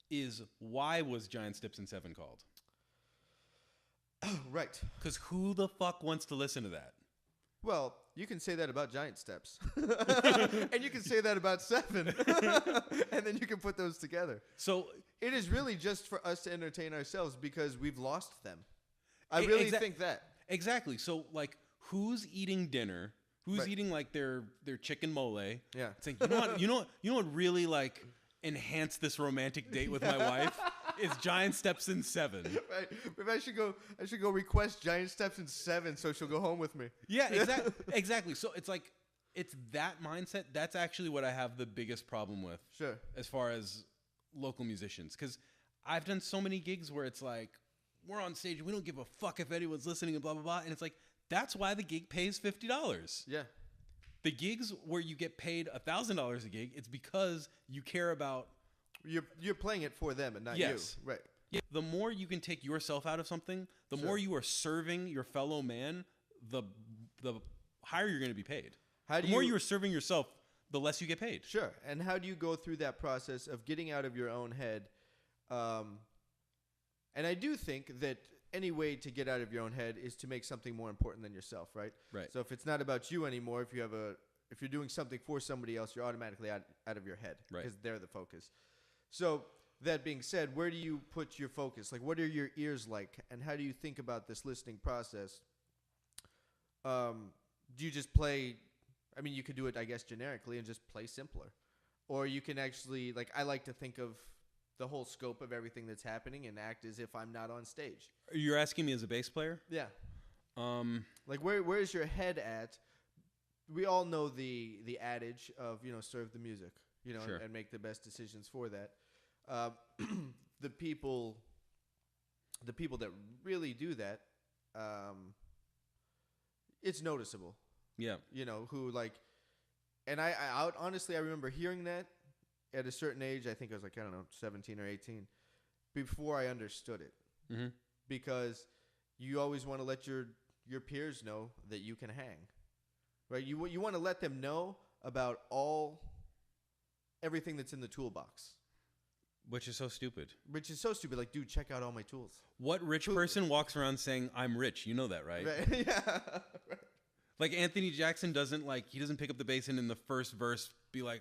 is why was Giant Steps in 7 called? Right. Because who the fuck wants to listen to that? Well, you can say that about Giant Steps. And you can say that about 7. And then you can put those together. So it is really just for us to entertain ourselves because we've lost them. I really think that. Exactly. So, like, who's eating dinner? Who's eating like their chicken mole? Yeah. It's like, you know what really like enhanced this romantic date with my wife is Giant Steps in 7. Right. Maybe I should go request Giant Steps in 7 so she'll go home with me. Yeah, exactly. So it's like it's that mindset. That's actually what I have the biggest problem with. Sure. As far as local musicians, because I've done so many gigs where it's like we're on stage and we don't give a fuck if anyone's listening and blah blah blah, and it's like that's why the gig pays $50. Yeah. The gigs where you get paid $1,000 a gig, it's because you care about. You're playing it for them and not you. Right. Yeah. The more you can take yourself out of something, the more you are serving your fellow man, the higher you're going to be paid. The more you are serving yourself, the less you get paid. Sure. And how do you go through that process of getting out of your own head? And I do think that any way to get out of your own head is to make something more important than yourself, right? Right. So if it's not about you anymore, if you're doing something for somebody else, you're automatically out of your head because they're the focus. So that being said, where do you put your focus? Like, what are your ears like, and how do you think about this listening process? Do you just play? I mean, you could do it, I guess, generically and just play simpler, or you can actually, like, I like to think of the whole scope of everything that's happening and act as if I'm not on stage. You're asking me as a bass player? Yeah. Like, where is your head at? We all know the adage of, serve the music, Sure. and make the best decisions for that. The people that really do that, it's noticeable. Yeah. Who like, and I honestly, I remember hearing that at a certain age. I think I was like, I don't know, 17 or 18, before I understood it. Mm-hmm. Because you always want to let your peers know that you can hang, right? You want to let them know about everything that's in the toolbox. Which is so stupid. Like, dude, check out all my tools. What rich person walks around saying, I'm rich? You know that, right? Right. Yeah. Right. Like, Anthony Jackson doesn't pick up the bass and in the first verse be like,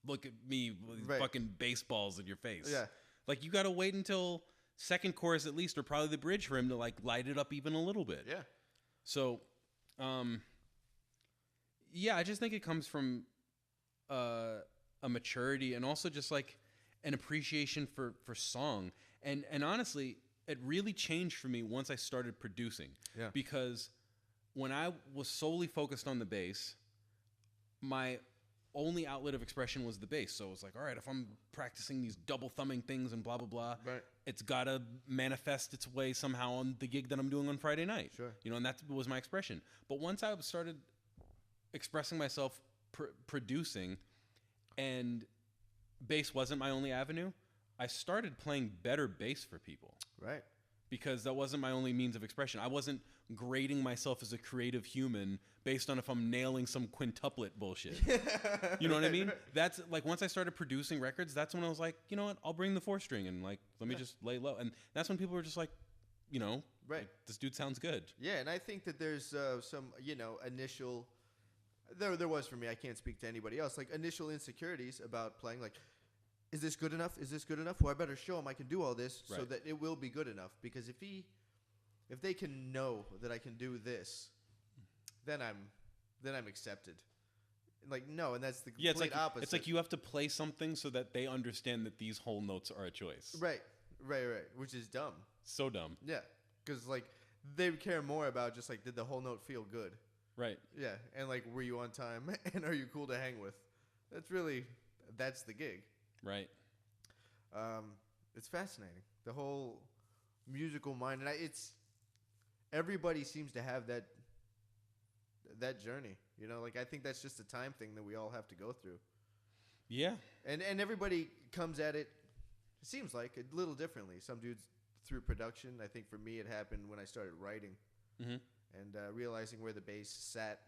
look at me with these fucking baseballs in your face. Yeah. Like, you got to wait until second chorus at least, or probably the bridge for him to, like, light it up even a little bit. Yeah. So, yeah, I just think it comes from a maturity and also just, like, an appreciation for song. And honestly, it really changed for me once I started producing. Yeah. Because when I was solely focused on the bass, my only outlet of expression was the bass. So it was like, all right, if I'm practicing these double thumbing things and blah, blah, blah, right, it's got to manifest its way somehow on the gig that I'm doing on Friday night. Sure. And that was my expression. But once I started expressing myself producing, and bass wasn't my only avenue, I started playing better bass for people. Right. Because that wasn't my only means of expression. I wasn't grading myself as a creative human based on if I'm nailing some quintuplet bullshit. You know what I mean? That's like, once I started producing records, that's when I was like, you know what? I'll bring the 4-string and like, let me just lay low. And that's when people were just like, right, like, this dude sounds good. Yeah, and I think that there's some, initial, there was for me, I can't speak to anybody else, like initial insecurities about playing, like, is this good enough? Is this good enough? Well, I better show him I can do all this so that it will be good enough. Because if they can know that I can do this, then I'm accepted. Like, no, and that's the complete opposite. It's like you have to play something so that they understand that these whole notes are a choice. Right, which is dumb. So dumb. Yeah, because like they care more about just like, did the whole note feel good? Right. Yeah, and like, were you on time? And are you cool to hang with? That's the gig. Right. It's fascinating, the whole musical mind, and everybody seems to have that journey. Like, I think that's just a time thing that we all have to go through. Yeah. And everybody comes at it seems like a little differently. Some dudes through production. I think for me it happened when I started writing, and realizing where the bass sat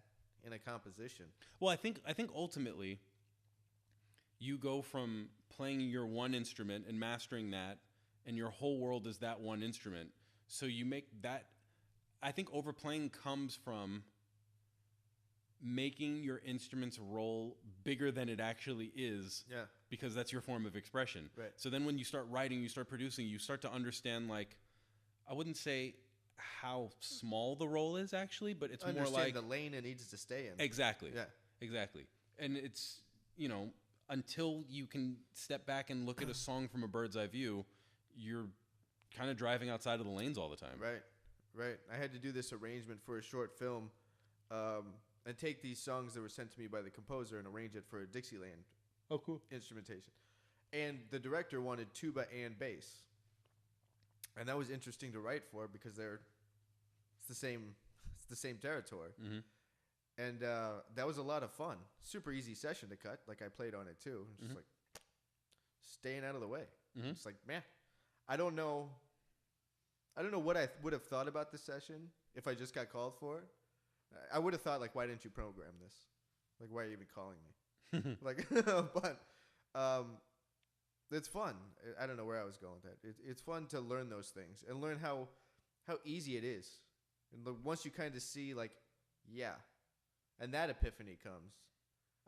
in a composition. Well, I think ultimately you go from playing your one instrument and mastering that, and your whole world is that one instrument. So you make that. I think overplaying comes from making your instrument's role bigger than it actually is. Yeah. Because that's your form of expression. Right. So then when you start writing, you start producing, you start to understand, like, I wouldn't say how small the role is actually, but it's more like the lane it needs to stay in. Exactly. Yeah. Exactly. And it's, until you can step back and look at a song from a bird's eye view, you're kind of driving outside of the lanes all the time. Right. I had to do this arrangement for a short film, and take these songs that were sent to me by the composer and arrange it for a Dixieland instrumentation. And the director wanted tuba and bass. And that was interesting to write for because it's the same territory. Mm-hmm. And that was a lot of fun. Super easy session to cut. Like, I played on it too. Just like staying out of the way. Mm-hmm. It's like, man, I don't know what I would have thought about this session if I just got called for it. I would have thought, like, why didn't you program this? Like, why are you even calling me? Like, but it's fun. I don't know where I was going with that. It's fun to learn those things and learn how easy it is. And once you kind of see, like, yeah, and that epiphany comes.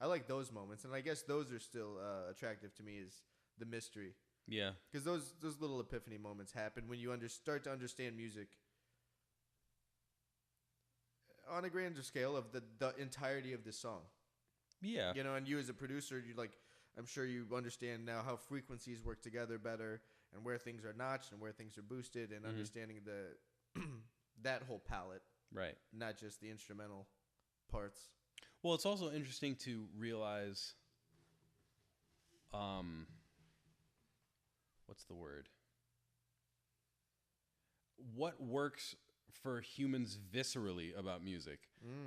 I like those moments, and I guess those are still attractive to me, is the mystery. Yeah. Because those little epiphany moments happen when you start to understand music on a grander scale of the entirety of the song. Yeah. You know, and you as a producer, I'm sure you understand now how frequencies work together better and where things are notched and where things are boosted, and understanding that whole palette. Right. Not just the instrumental parts. Well, it's also interesting to realize, what's the word? What works for humans viscerally about music?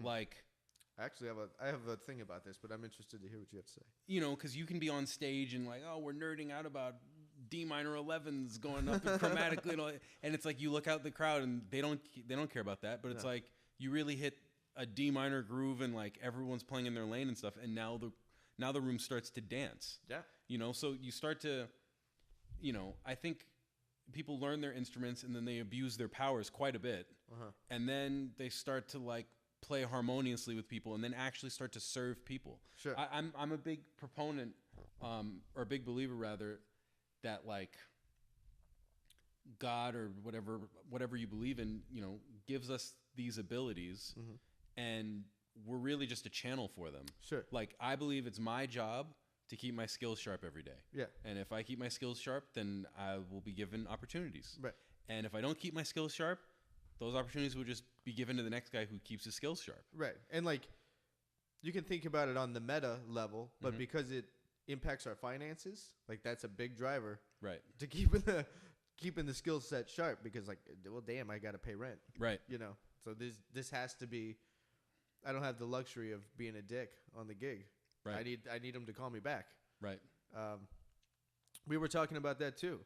Like, actually, I have a thing about this, but I'm interested to hear what you have to say. You know, because you can be on stage and like, oh, we're nerding out about D minor 11s going up chromatically, and it's like you look out the crowd and they don't care about that, but it's like you really hit a D minor groove and like everyone's playing in their lane and stuff, and now the room starts to dance. Yeah. You know, so you start to, you know, I think people learn their instruments and then they abuse their powers quite a bit, and then they start to like play harmoniously with people and then actually start to serve people. Sure. I'm a big proponent, or a big believer rather, that like God or whatever you believe in, you know, gives us these abilities, and we're really just a channel for them. Sure. Like, I believe it's my job to keep my skills sharp every day. Yeah. And if I keep my skills sharp, then I will be given opportunities. Right. And if I don't keep my skills sharp, those opportunities will just be given to the next guy who keeps his skills sharp. Right. And like, you can think about it on the meta level, but because it impacts our finances, like that's a big driver. Right. To keeping the skill set sharp, because like, well, damn, I got to pay rent. Right. You know, so this has to be, I don't have the luxury of being a dick on the gig. Right. I need them to call me back. Right. We were talking about that too.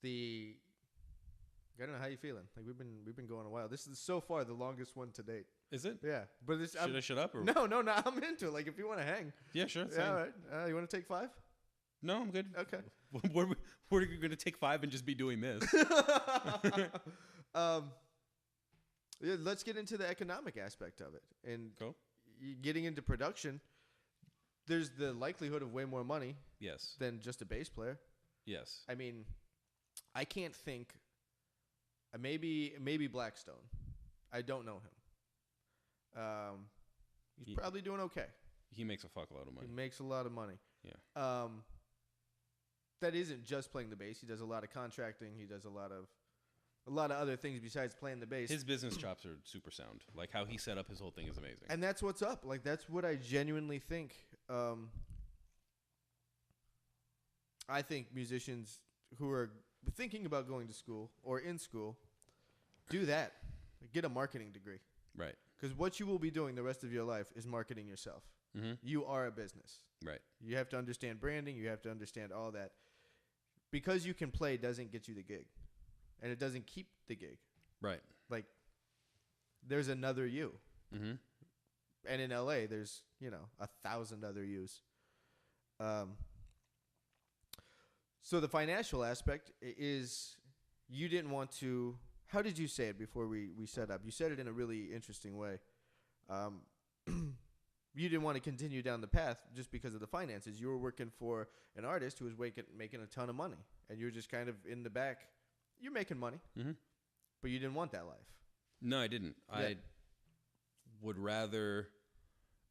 I don't know how you feeling. Like we've been going a while. This is so far the longest one to date. Is it? Yeah. But should I shut up? Or? No. I'm into it. Like if you want to hang. Yeah, sure. Yeah, all right. You want to take 5? No, I'm good. Okay. We're going to take 5 and just be doing this. Yeah, let's get into the economic aspect of it. And getting into production, there's the likelihood of way more money. Yes. Than just a bass player. Yes. I mean, I can't think. Maybe Blackstone. I don't know him. He's probably doing okay. He makes a fuckload of money. He makes a lot of money. Yeah. That isn't just playing the bass. He does a lot of contracting. He does a lot of other things besides playing the bass. His business chops are super sound. Like how he set up his whole thing is amazing. And that's what's up. Like that's what I genuinely think. I think musicians who are thinking about going to school or in school, do that. Get a marketing degree. Right. Because what you will be doing the rest of your life is marketing yourself. Mm-hmm. You are a business. Right. You have to understand branding. You have to understand all that. Because you can play doesn't get you the gig. And it doesn't keep the gig. Right. Like, there's another you. Mm-hmm. And in LA, there's, 1,000 other yous. So the financial aspect is you didn't want to. How did you say it before we set up? You said it in a really interesting way. You didn't want to continue down the path just because of the finances. You were working for an artist who was making a ton of money, and you were just kind of in the back. You're making money, but you didn't want that life. No, I didn't. Yeah. I would rather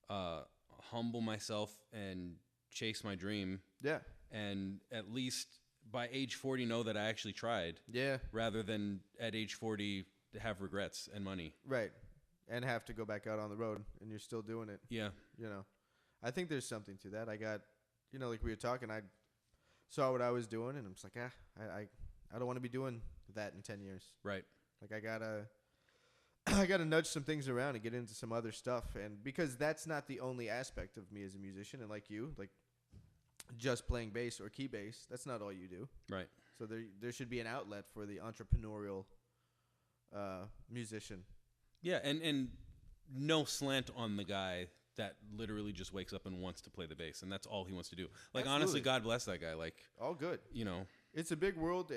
humble myself and chase my dream. Yeah. And at least by age 40 know that I actually tried. Yeah. Rather than at age 40 to have regrets and money. Right. And have to go back out on the road and you're still doing it. Yeah. I think there's something to that. I got, like we were talking, I saw what I was doing and I'm just like, I don't want to be doing that in 10 years. Right. Like I gotta nudge some things around and get into some other stuff. And because that's not the only aspect of me as a musician, and like you, like just playing bass or key bass, that's not all you do. Right. So there should be an outlet for the entrepreneurial musician. Yeah, and no slant on the guy that literally just wakes up and wants to play the bass, and that's all he wants to do. Like, Absolutely. honestly, God bless that guy. Like, All good. you know, It's a big world.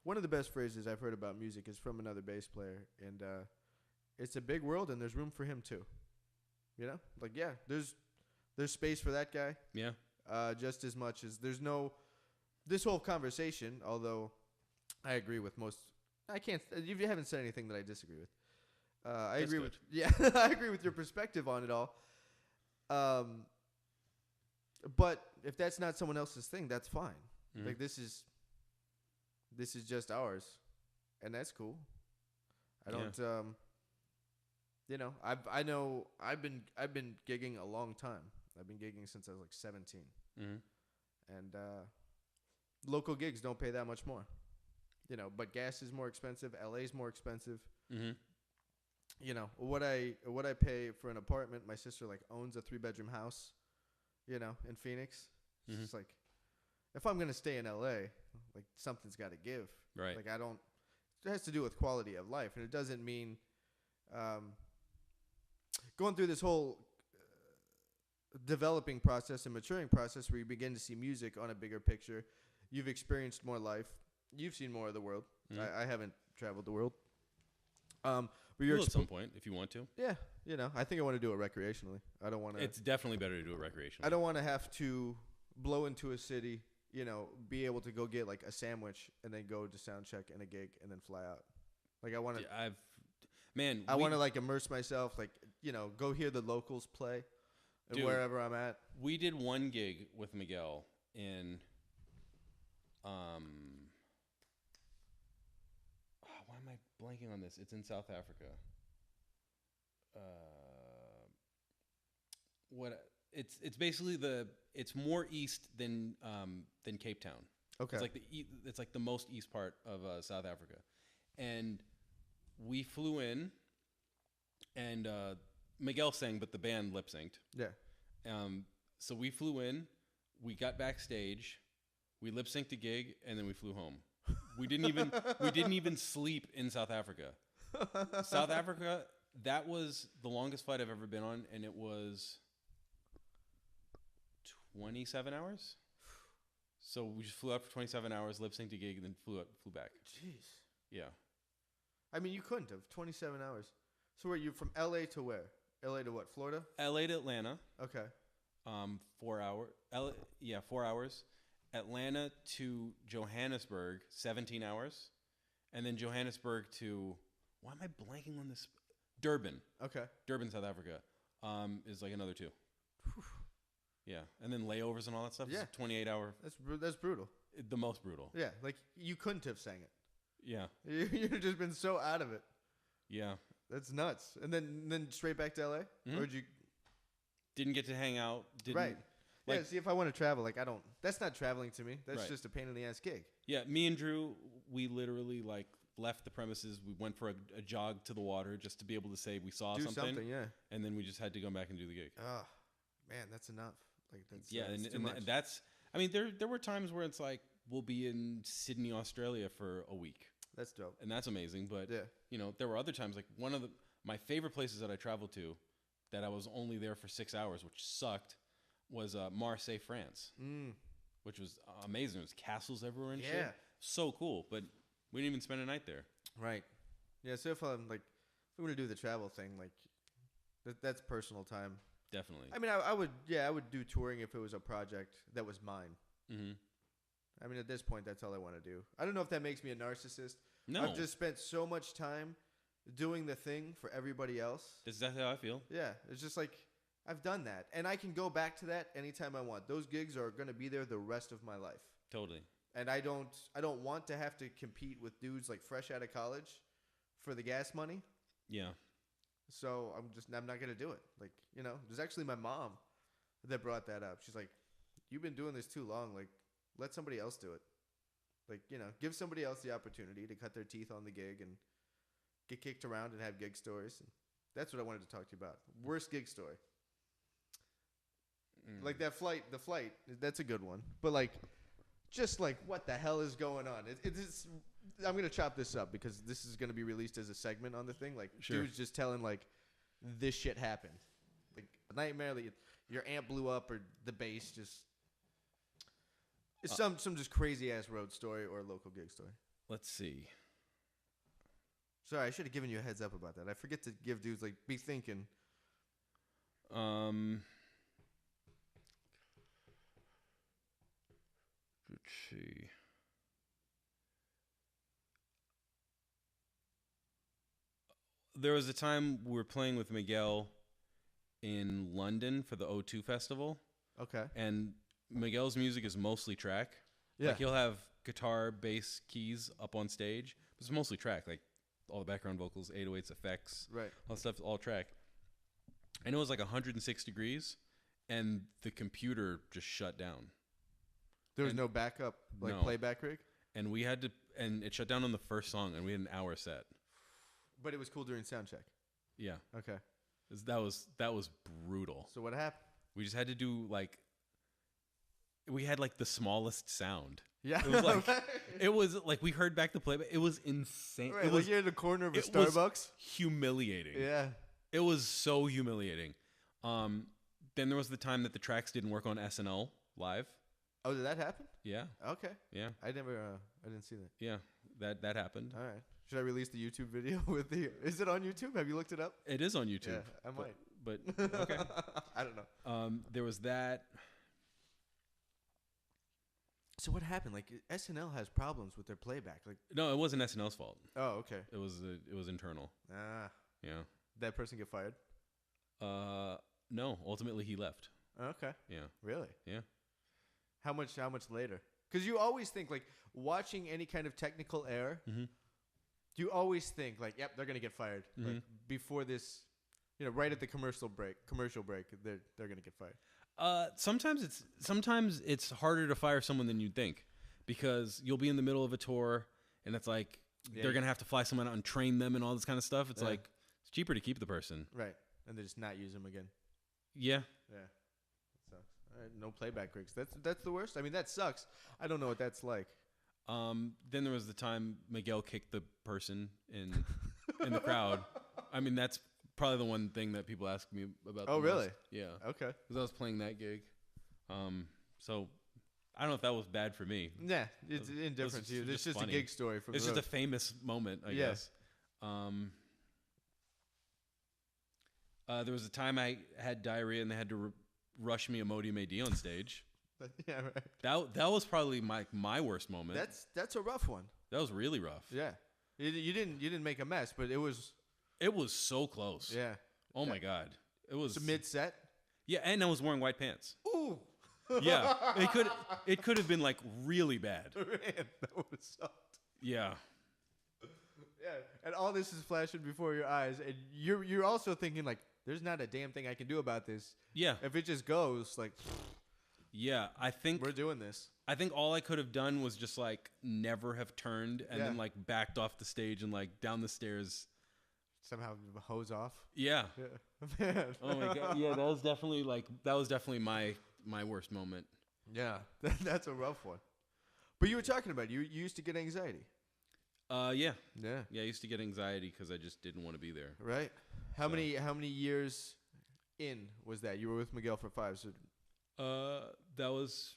One of the best phrases I've heard about music is from another bass player, and it's a big world, and there's room for him too. You know, like there's space for that guy. yeah, Just as much as there's no. This whole conversation, although I agree with most, I can't. You haven't said anything that I disagree with. I That's agree good. with I agree with your perspective on it all. But if that's not someone else's thing, that's fine. Mhm. Like this is just ours, and that's cool. I don't. You know, I've been gigging a long time. I've been gigging since I was like 17, and local gigs don't pay that much more. You know, but gas is more expensive. LA's more expensive. You know what I pay for an apartment. My sister like owns a 3-bedroom house. You know, in Phoenix. It's just like, if I'm gonna stay in LA, like something's got to give. right. Like it has to do with quality of life, and it doesn't mean going through this whole developing process and maturing process where you begin to see music on a bigger picture. You've experienced more life. You've seen more of the world. I haven't traveled the world. But you're Well, at some point, if you want to. yeah, you know, I think I want to do it recreationally. I don't want to. It's definitely better to do it recreationally. I don't want to have to blow into a city, you know, be able to go get like a sandwich and then go to sound check and a gig and then fly out. Like I want to. Yeah, I want to like immerse myself, like, you know, go hear the locals play, and Dude. wherever I'm at. We did one gig with Miguel in, why am I blanking on this? It's in South Africa. It's basically it's more east than Cape Town. Okay. It's like the most east part of South Africa, and we flew in, and Miguel sang, but the band lip synced. Yeah. So we flew in, we got backstage, we lip synced the gig, and then we flew home. We didn't even sleep in South Africa. South Africa, that was the longest flight I've ever been on, and it was 27 hours. So we just flew out for 27 hours, lip synced a gig, and then flew back. Jeez. Yeah. I mean, you couldn't have 27 hours. So were you from LA to where? LA to what? Florida? LA to Atlanta. Okay. 4 hour. 4 hours. Atlanta to Johannesburg, 17 hours, and then Johannesburg to, why am I blanking on this? Durban. Okay. Durban, South Africa, is like another 2. Yeah, and then layovers and all that stuff. Yeah. It's a 28-hour. That's brutal. The most brutal. Yeah, like you couldn't have sang it. Yeah. You've just been so out of it. Yeah. That's nuts. And then straight back to LA? Or did you? Didn't get to hang out. Right. Like, yeah, see, if I want to travel, like, that's not traveling to me. That's Right. just a pain in the ass gig. Yeah, me and Drew, we literally like left the premises. We went for a jog to the water just to be able to say we saw Do something. yeah. And then we just had to go back and do the gig. Oh, man, that's enough. Like, that's Yeah, that's and, too and much. that's, I mean, there were times where it's like we'll be in Sydney, Australia for a week, That's dope. and that's amazing. But Yeah. you know, there were other times like one of my favorite places that I traveled to, that I was only there for 6 hours, which sucked, was Marseille, France, which was amazing. There was castles everywhere and shit. Yeah. So cool, but we didn't even spend a night there. Right. Yeah, so if I'm like, if I'm going to do the travel thing, like, that's personal time. Definitely. I mean, I would do touring if it was a project that was mine. Mm-hmm. I mean, at this point, that's all I want to do. I don't know if that makes me a narcissist. No. I've just spent so much time doing the thing for everybody else. That's exactly how I feel. Yeah, it's just like, I've done that. And I can go back to that anytime I want. Those gigs are going to be there the rest of my life. Totally. And I don't want to have to compete with dudes like fresh out of college for the gas money. Yeah. So I'm not going to do it. Like, you know, there's actually my mom that brought that up. She's like, you've been doing this too long. Like, let somebody else do it. Like, you know, give somebody else the opportunity to cut their teeth on the gig and get kicked around and have gig stories. And that's what I wanted to talk to you about. Worst gig story. Like the flight, that's a good one. But like, just like, what the hell is going on? It's I'm going to chop this up because this is going to be released as a segment on the thing. Like, Sure. dude's just telling, like, this shit happened. Like, nightmare. Like your amp blew up, or the bass just. It's some just crazy ass road story or local gig story. Let's see. Sorry, I should have given you a heads up about that. I forget to give dudes like be thinking. Let's see. There was a time we were playing with Miguel in London for the O2 festival. Okay. And Miguel's music is mostly track. Yeah. Like he'll have guitar, bass, keys up on stage. But it's mostly track. Like all the background vocals, 808s, effects. Right. All stuff, all track. And it was like 106 degrees, and the computer just shut down. There was no backup, like No. playback rig? And we had to, and it shut down on the first song, and we had an hour set. But it was cool during sound check. Yeah. Okay. That was brutal. So what happened? We just had to do like, we had like the smallest sound. Yeah. It was like we heard back the playback. It was insane. Right, It was like you're in the corner of a it was Starbucks. humiliating. Yeah. It was so humiliating. Then there was the time that the tracks didn't work on SNL live. Oh, did that happen? Yeah. Okay. Yeah. I didn't see that. Yeah. That happened. All right. Should I release the YouTube video with the? Is it on YouTube? Have you looked it up? It is on YouTube. Yeah, I might. But okay. I don't know. There was that. So what happened? Like SNL has problems with their playback. Like, No, it wasn't SNL's fault. oh, okay. It was internal. Ah, Yeah. that person get fired? No. Ultimately, he left. Okay. Yeah. Really? Yeah. How much later? Because you always think like watching any kind of technical error. Mm-hmm. You always think like, yep, they're gonna get fired. Mm-hmm. Like before this, right at the commercial break, they're gonna get fired. Sometimes it's harder to fire someone than you'd think, because you'll be in the middle of a tour and it's like they're gonna have to fly someone out and train them and all this kind of stuff. It's like it's cheaper to keep the person. Right, and they just not use them again. Yeah. Yeah, that sucks. All right, no playback rigs. That's the worst. I mean, that sucks. I don't know what that's like. Then there was the time Miguel kicked the person in the crowd. I mean, that's probably the one thing that people ask me about. Oh, really? Most. Yeah. Okay. Because I was playing that gig. So I don't know if that was bad for me. Nah, it's indifferent to you. It's just funny. a gig story from It's the just road. a famous moment, I guess. There was a time I had diarrhea and they had to rush me Imodium AD on stage. Yeah, right. That was probably my worst moment. That's a rough one. That was really rough. Yeah, you didn't make a mess, but it was. It was so close. Yeah. Oh my God. It was mid set. Yeah, and I was wearing white pants. Ooh. Yeah, it could have been like really bad. Man, that would have sucked. Yeah. Yeah, and all this is flashing before your eyes, and you're also thinking like, there's not a damn thing I can do about this. Yeah. If it just goes like. Yeah, I think we're doing this. I think all I could have done was just like never have turned and then like backed off the stage and like down the stairs. Somehow hose off. Yeah. Man. Oh my God. Yeah, that was definitely my worst moment. Yeah, that's a rough one. But you were talking about you used to get anxiety. Yeah. Yeah. Yeah, I used to get anxiety because I just didn't want to be there. Right. How many years in was that? You were with Miguel for 5. So that was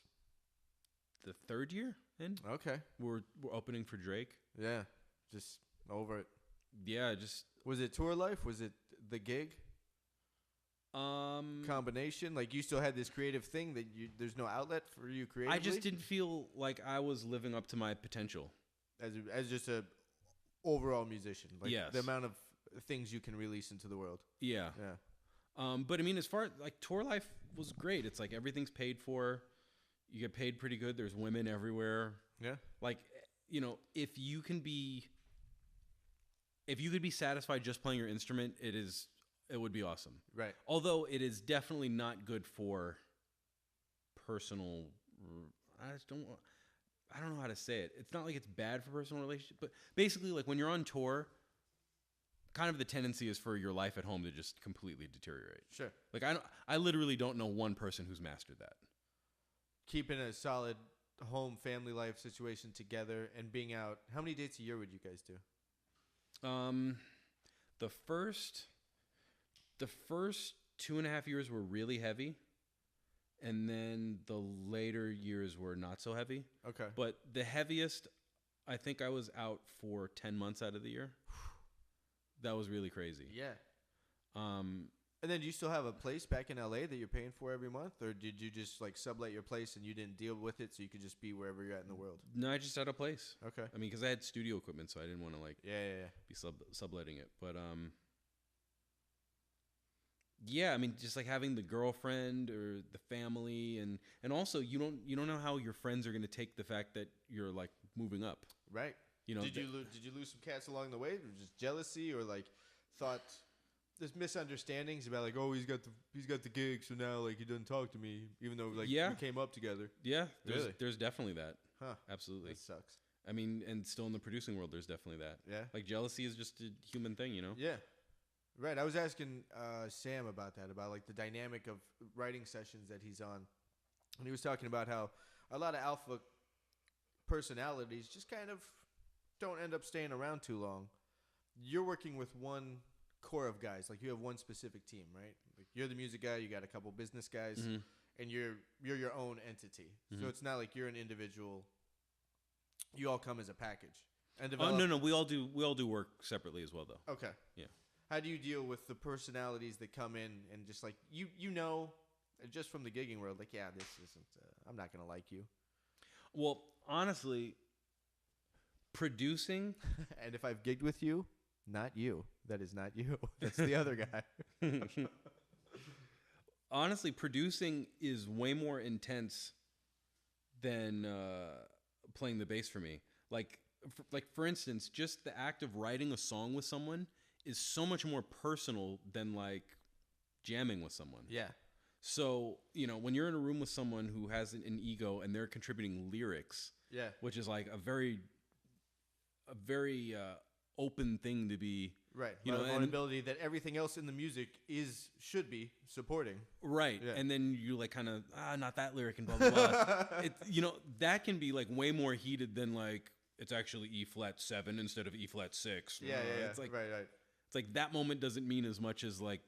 the 3rd year in. Okay. We're opening for Drake. Yeah. Just over it. Yeah, just. Was it tour life? Was it the gig? Combination? Like you still had this creative thing that there's no outlet for you creatively? I just didn't feel like I was living up to my potential. As just a overall musician. Like yes. the amount of things you can release into the world. Yeah. Yeah. But I mean, as far like tour life was great. It's like everything's paid for. You get paid pretty good. There's women everywhere. Yeah. Like, if you could be satisfied just playing your instrument, it would be awesome. Right. Although it is definitely not good for personal. I don't know how to say it. It's not like it's bad for personal relationships, but basically, like when you're on tour, kind of the tendency is for your life at home to just completely deteriorate. Sure. Like I literally don't know one person who's mastered that. Keeping a solid home family life situation together and being out. How many dates a year would you guys do? The first 2.5 years were really heavy, and then the later years were not so heavy. Okay. But the heaviest, I think I was out for 10 months out of the year. That was really crazy. Yeah. And then do you still have a place back in LA that you're paying for every month, or did you just like sublet your place and you didn't deal with it so you could just be wherever you're at in the world? No, I just had a place. Okay. I mean, because I had studio equipment, so I didn't want to like Yeah. be subletting it. But yeah, I mean, just like having the girlfriend or the family, and also you don't know how your friends are going to take the fact that you're like moving up. Right. You know, did you lose some cats along the way, or just jealousy, or like thought there's misunderstandings about like, oh, he's got the gig, so now like he doesn't talk to me, even though like we came up together. Yeah, Really? There's definitely that. Huh. Absolutely. That sucks. I mean, and still in the producing world, there's definitely that. Yeah. Like jealousy is just a human thing, you know? Yeah. Right. I was asking Sam about that, about like the dynamic of writing sessions that he's on. And he was talking about how a lot of alpha personalities just kind of don't end up staying around too long. You're working with one core of guys. Like you have one specific team, right? Like you're the music guy, you got a couple business guys, and you're your own entity. So it's not like you're an individual. You all come as a package. And develop. No, we all do work separately as well, though. Okay. Yeah. How do you deal with the personalities that come in and just like you know, just from the gigging world, like, yeah, this isn't. I'm not gonna like you. Well, honestly, producing. And if I've gigged with you, not you. That is not you. That's the other guy. Honestly, producing is way more intense than playing the bass for me. Like for instance, just the act of writing a song with someone is so much more personal than like jamming with someone. Yeah. So, you know, when you're in a room with someone who has an ego and they're contributing lyrics, yeah, which is like a very open thing to be, right? You know, vulnerability that everything else in the music should be supporting, right? Yeah. And then you like kind of not that lyric and blah blah blah. You know, that can be like way more heated than like it's actually E flat 7 instead of E flat 6. Yeah. It's like right. It's like that moment doesn't mean as much as like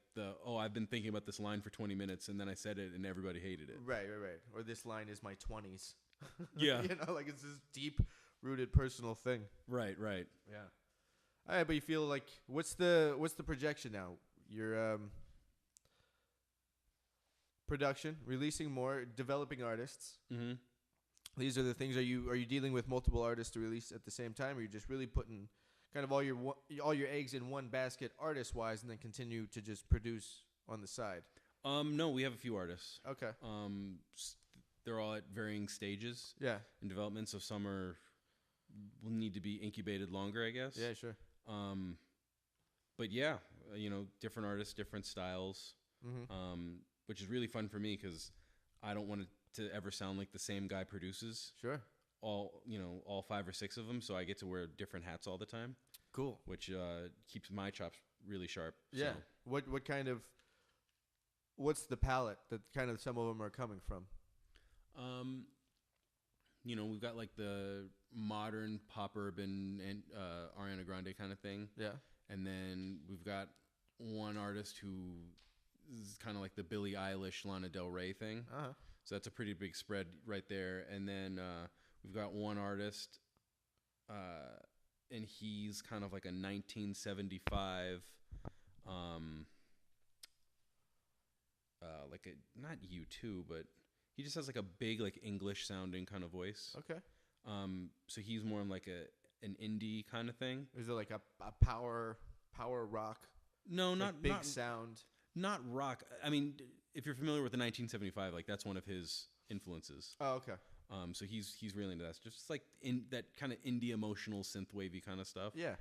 I've been thinking about this line for 20 minutes and then I said it and everybody hated it. Right. Or this line is my 20s. Yeah. You know, like it's this deep rooted personal thing. Right. Yeah. All right, but you feel like what's the projection now? Your production, releasing more, developing artists. Mm-hmm. These are the things. Are you dealing with multiple artists to release at the same time, or are you just really putting kind of all your eggs in one basket, artist wise, and then continue to just produce on the side? No, we have a few artists. Okay. They're all at varying stages. Yeah. In development, so some will need to be incubated longer, I guess. Yeah, sure. But yeah, you know, different artists, different styles, which is really fun for me because I don't want it to ever sound like the same guy produces. Sure. All 5 or 6 of them, so I get to wear different hats all the time. Cool. Which keeps my chops really sharp. Yeah. So. What's the palette that kind of some of them are coming from? You know, we've got like the modern pop urban and Ariana Grande kind of thing. Yeah. And then we've got one artist who is kind of like the Billie Eilish, Lana Del Rey thing. Uh-huh. So that's a pretty big spread right there. And then we've got one artist, and he's kind of like a 1975, like a not U2, but he just has like a big like English sounding kind of voice. Okay. So he's more in like an indie kind of thing. Is it like a power rock? No, like not big not, sound. Not rock. I mean, if you're familiar with the 1975, like that's one of his influences. Oh, okay. So he's really into that. Just like in that kind of indie emotional synth wavy kind of stuff. Yeah.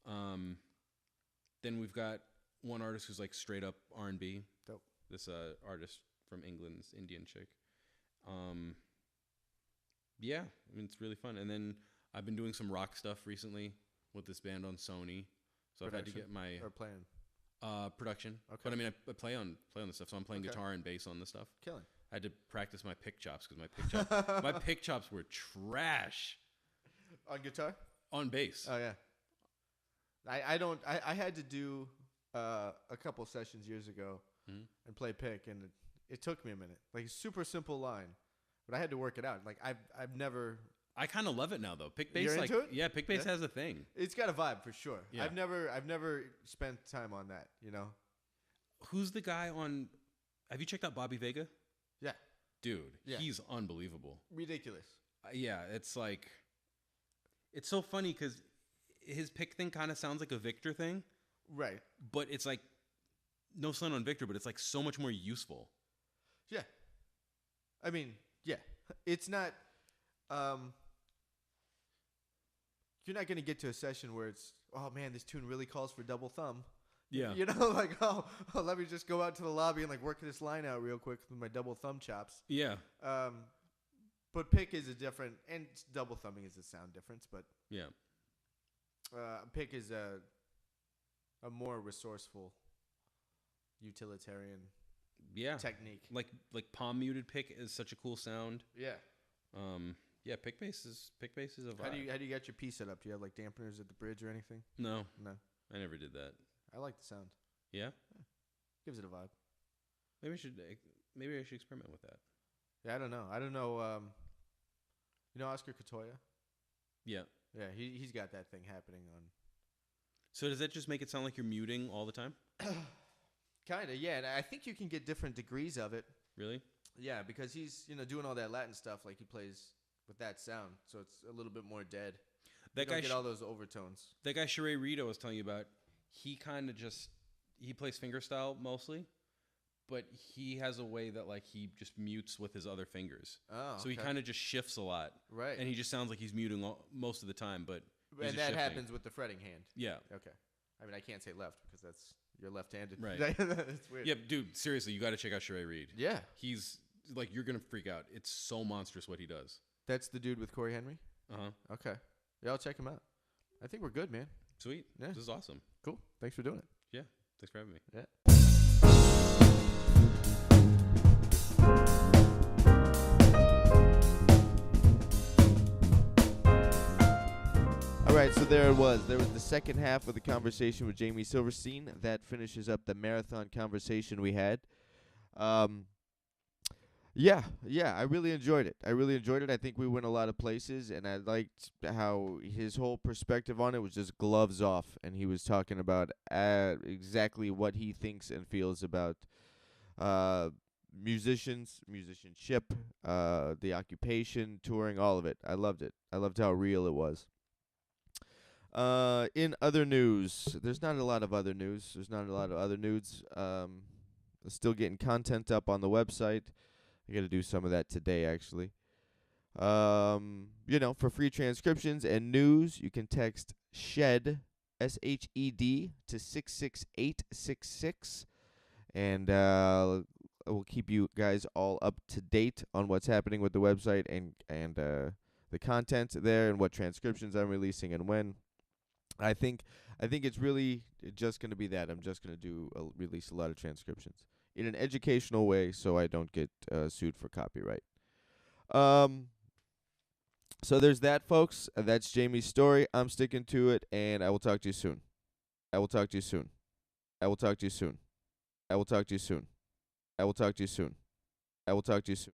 Then we've got one artist who's like straight up R&B. Dope. This artist from England, this Indian chick. Yeah, I mean it's really fun. And then I've been doing some rock stuff recently with this band on Sony. So I've had to get my playing production. Okay. But I mean I play on the stuff. So I'm playing guitar and bass on the stuff. Killing. I had to practice my pick chops because my pick chops were trash On guitar? on bass. Oh yeah. I had to do a couple sessions years ago and play pick, and it took me a minute. Like, super simple line, but I had to work it out. Like, I've never. I kind of love it now though. Pick bass, You're like into it? yeah, pick bass Yeah. has a thing. It's got a vibe for sure. Yeah. I've never spent time on that. You know. Who's the guy on? Have you checked out Bobby Vega? Yeah. Dude, Yeah. he's unbelievable. Ridiculous. Yeah, it's like, it's so funny because his pick thing kind of sounds like a Victor thing, Right. but it's like, no slant on Victor, but it's like so much more useful. Yeah. I mean, yeah. It's not. You're not gonna get to a session where it's, oh man, this tune really calls for double thumb. Yeah. You know, like, oh, let me just go out to the lobby and like work this line out real quick with my double thumb chops. Yeah. But pick is a different, and double thumbing is a sound difference, but Yeah. pick is a more resourceful, utilitarian Yeah. technique. Like palm muted pick is such a cool sound. Yeah. Yeah, pick bass is a vibe. How do you get your piece set up? Do you have like dampeners at the bridge or anything? No, No. I never did that. I like the sound. Yeah? Gives it a vibe. Maybe I should experiment with that. Yeah, I don't know. You know Oscar Katoya? Yeah. Yeah, he's got that thing happening on. So does that just make it sound like you're muting all the time? Kinda, yeah. And I think you can get different degrees of it. Really? Yeah, because he's doing all that Latin stuff, like he plays with that sound, so it's a little bit more dead. That You don't guy get all those overtones. That guy Sheree Reed I was telling you about, he kind of he plays fingerstyle mostly, but he has a way that like he just mutes with his other fingers. Oh, So he kind of just shifts a lot. Right. And he just sounds like he's muting most of the time, but he's and just that shifting. happens with the fretting hand. Yeah. Okay. I mean, I can't say left because you're left-handed. Right. It's weird. Yeah, dude, seriously, you got to check out Sheree Reed. Yeah. He's like, you're going to freak out. It's so monstrous what he does. That's the dude with Corey Henry? Uh-huh. Okay. Yeah, I'll check him out. I think we're good, man. Sweet. Yeah. This is awesome. Cool. Thanks for doing it. Yeah. Thanks for having me. Yeah. All right, so there it was. There was the second half of the conversation with Jayme Silverstein. That finishes up the marathon conversation we had. Yeah, I really enjoyed it. I think we went a lot of places, and I liked how his whole perspective on it was just gloves off, and he was talking about exactly what he thinks and feels about musicianship, the occupation, touring, all of it. I loved it. I loved how real it was. In other news, there's not a lot of other news. Still getting content up on the website. I got to do some of that today, actually. For free transcriptions and news, you can text SHED, SHED, to 66866, and we'll keep you guys all up to date on what's happening with the website and the content there and what transcriptions I'm releasing and when. I think it's really just going to be that. I'm just going to release a lot of transcriptions in an educational way so I don't get sued for copyright. So there's that, folks. That's Jayme's story. I'm sticking to it, and I will talk to you soon. I will talk to you soon. I will talk to you soon. I will talk to you soon. I will talk to you soon. I will talk to you soon.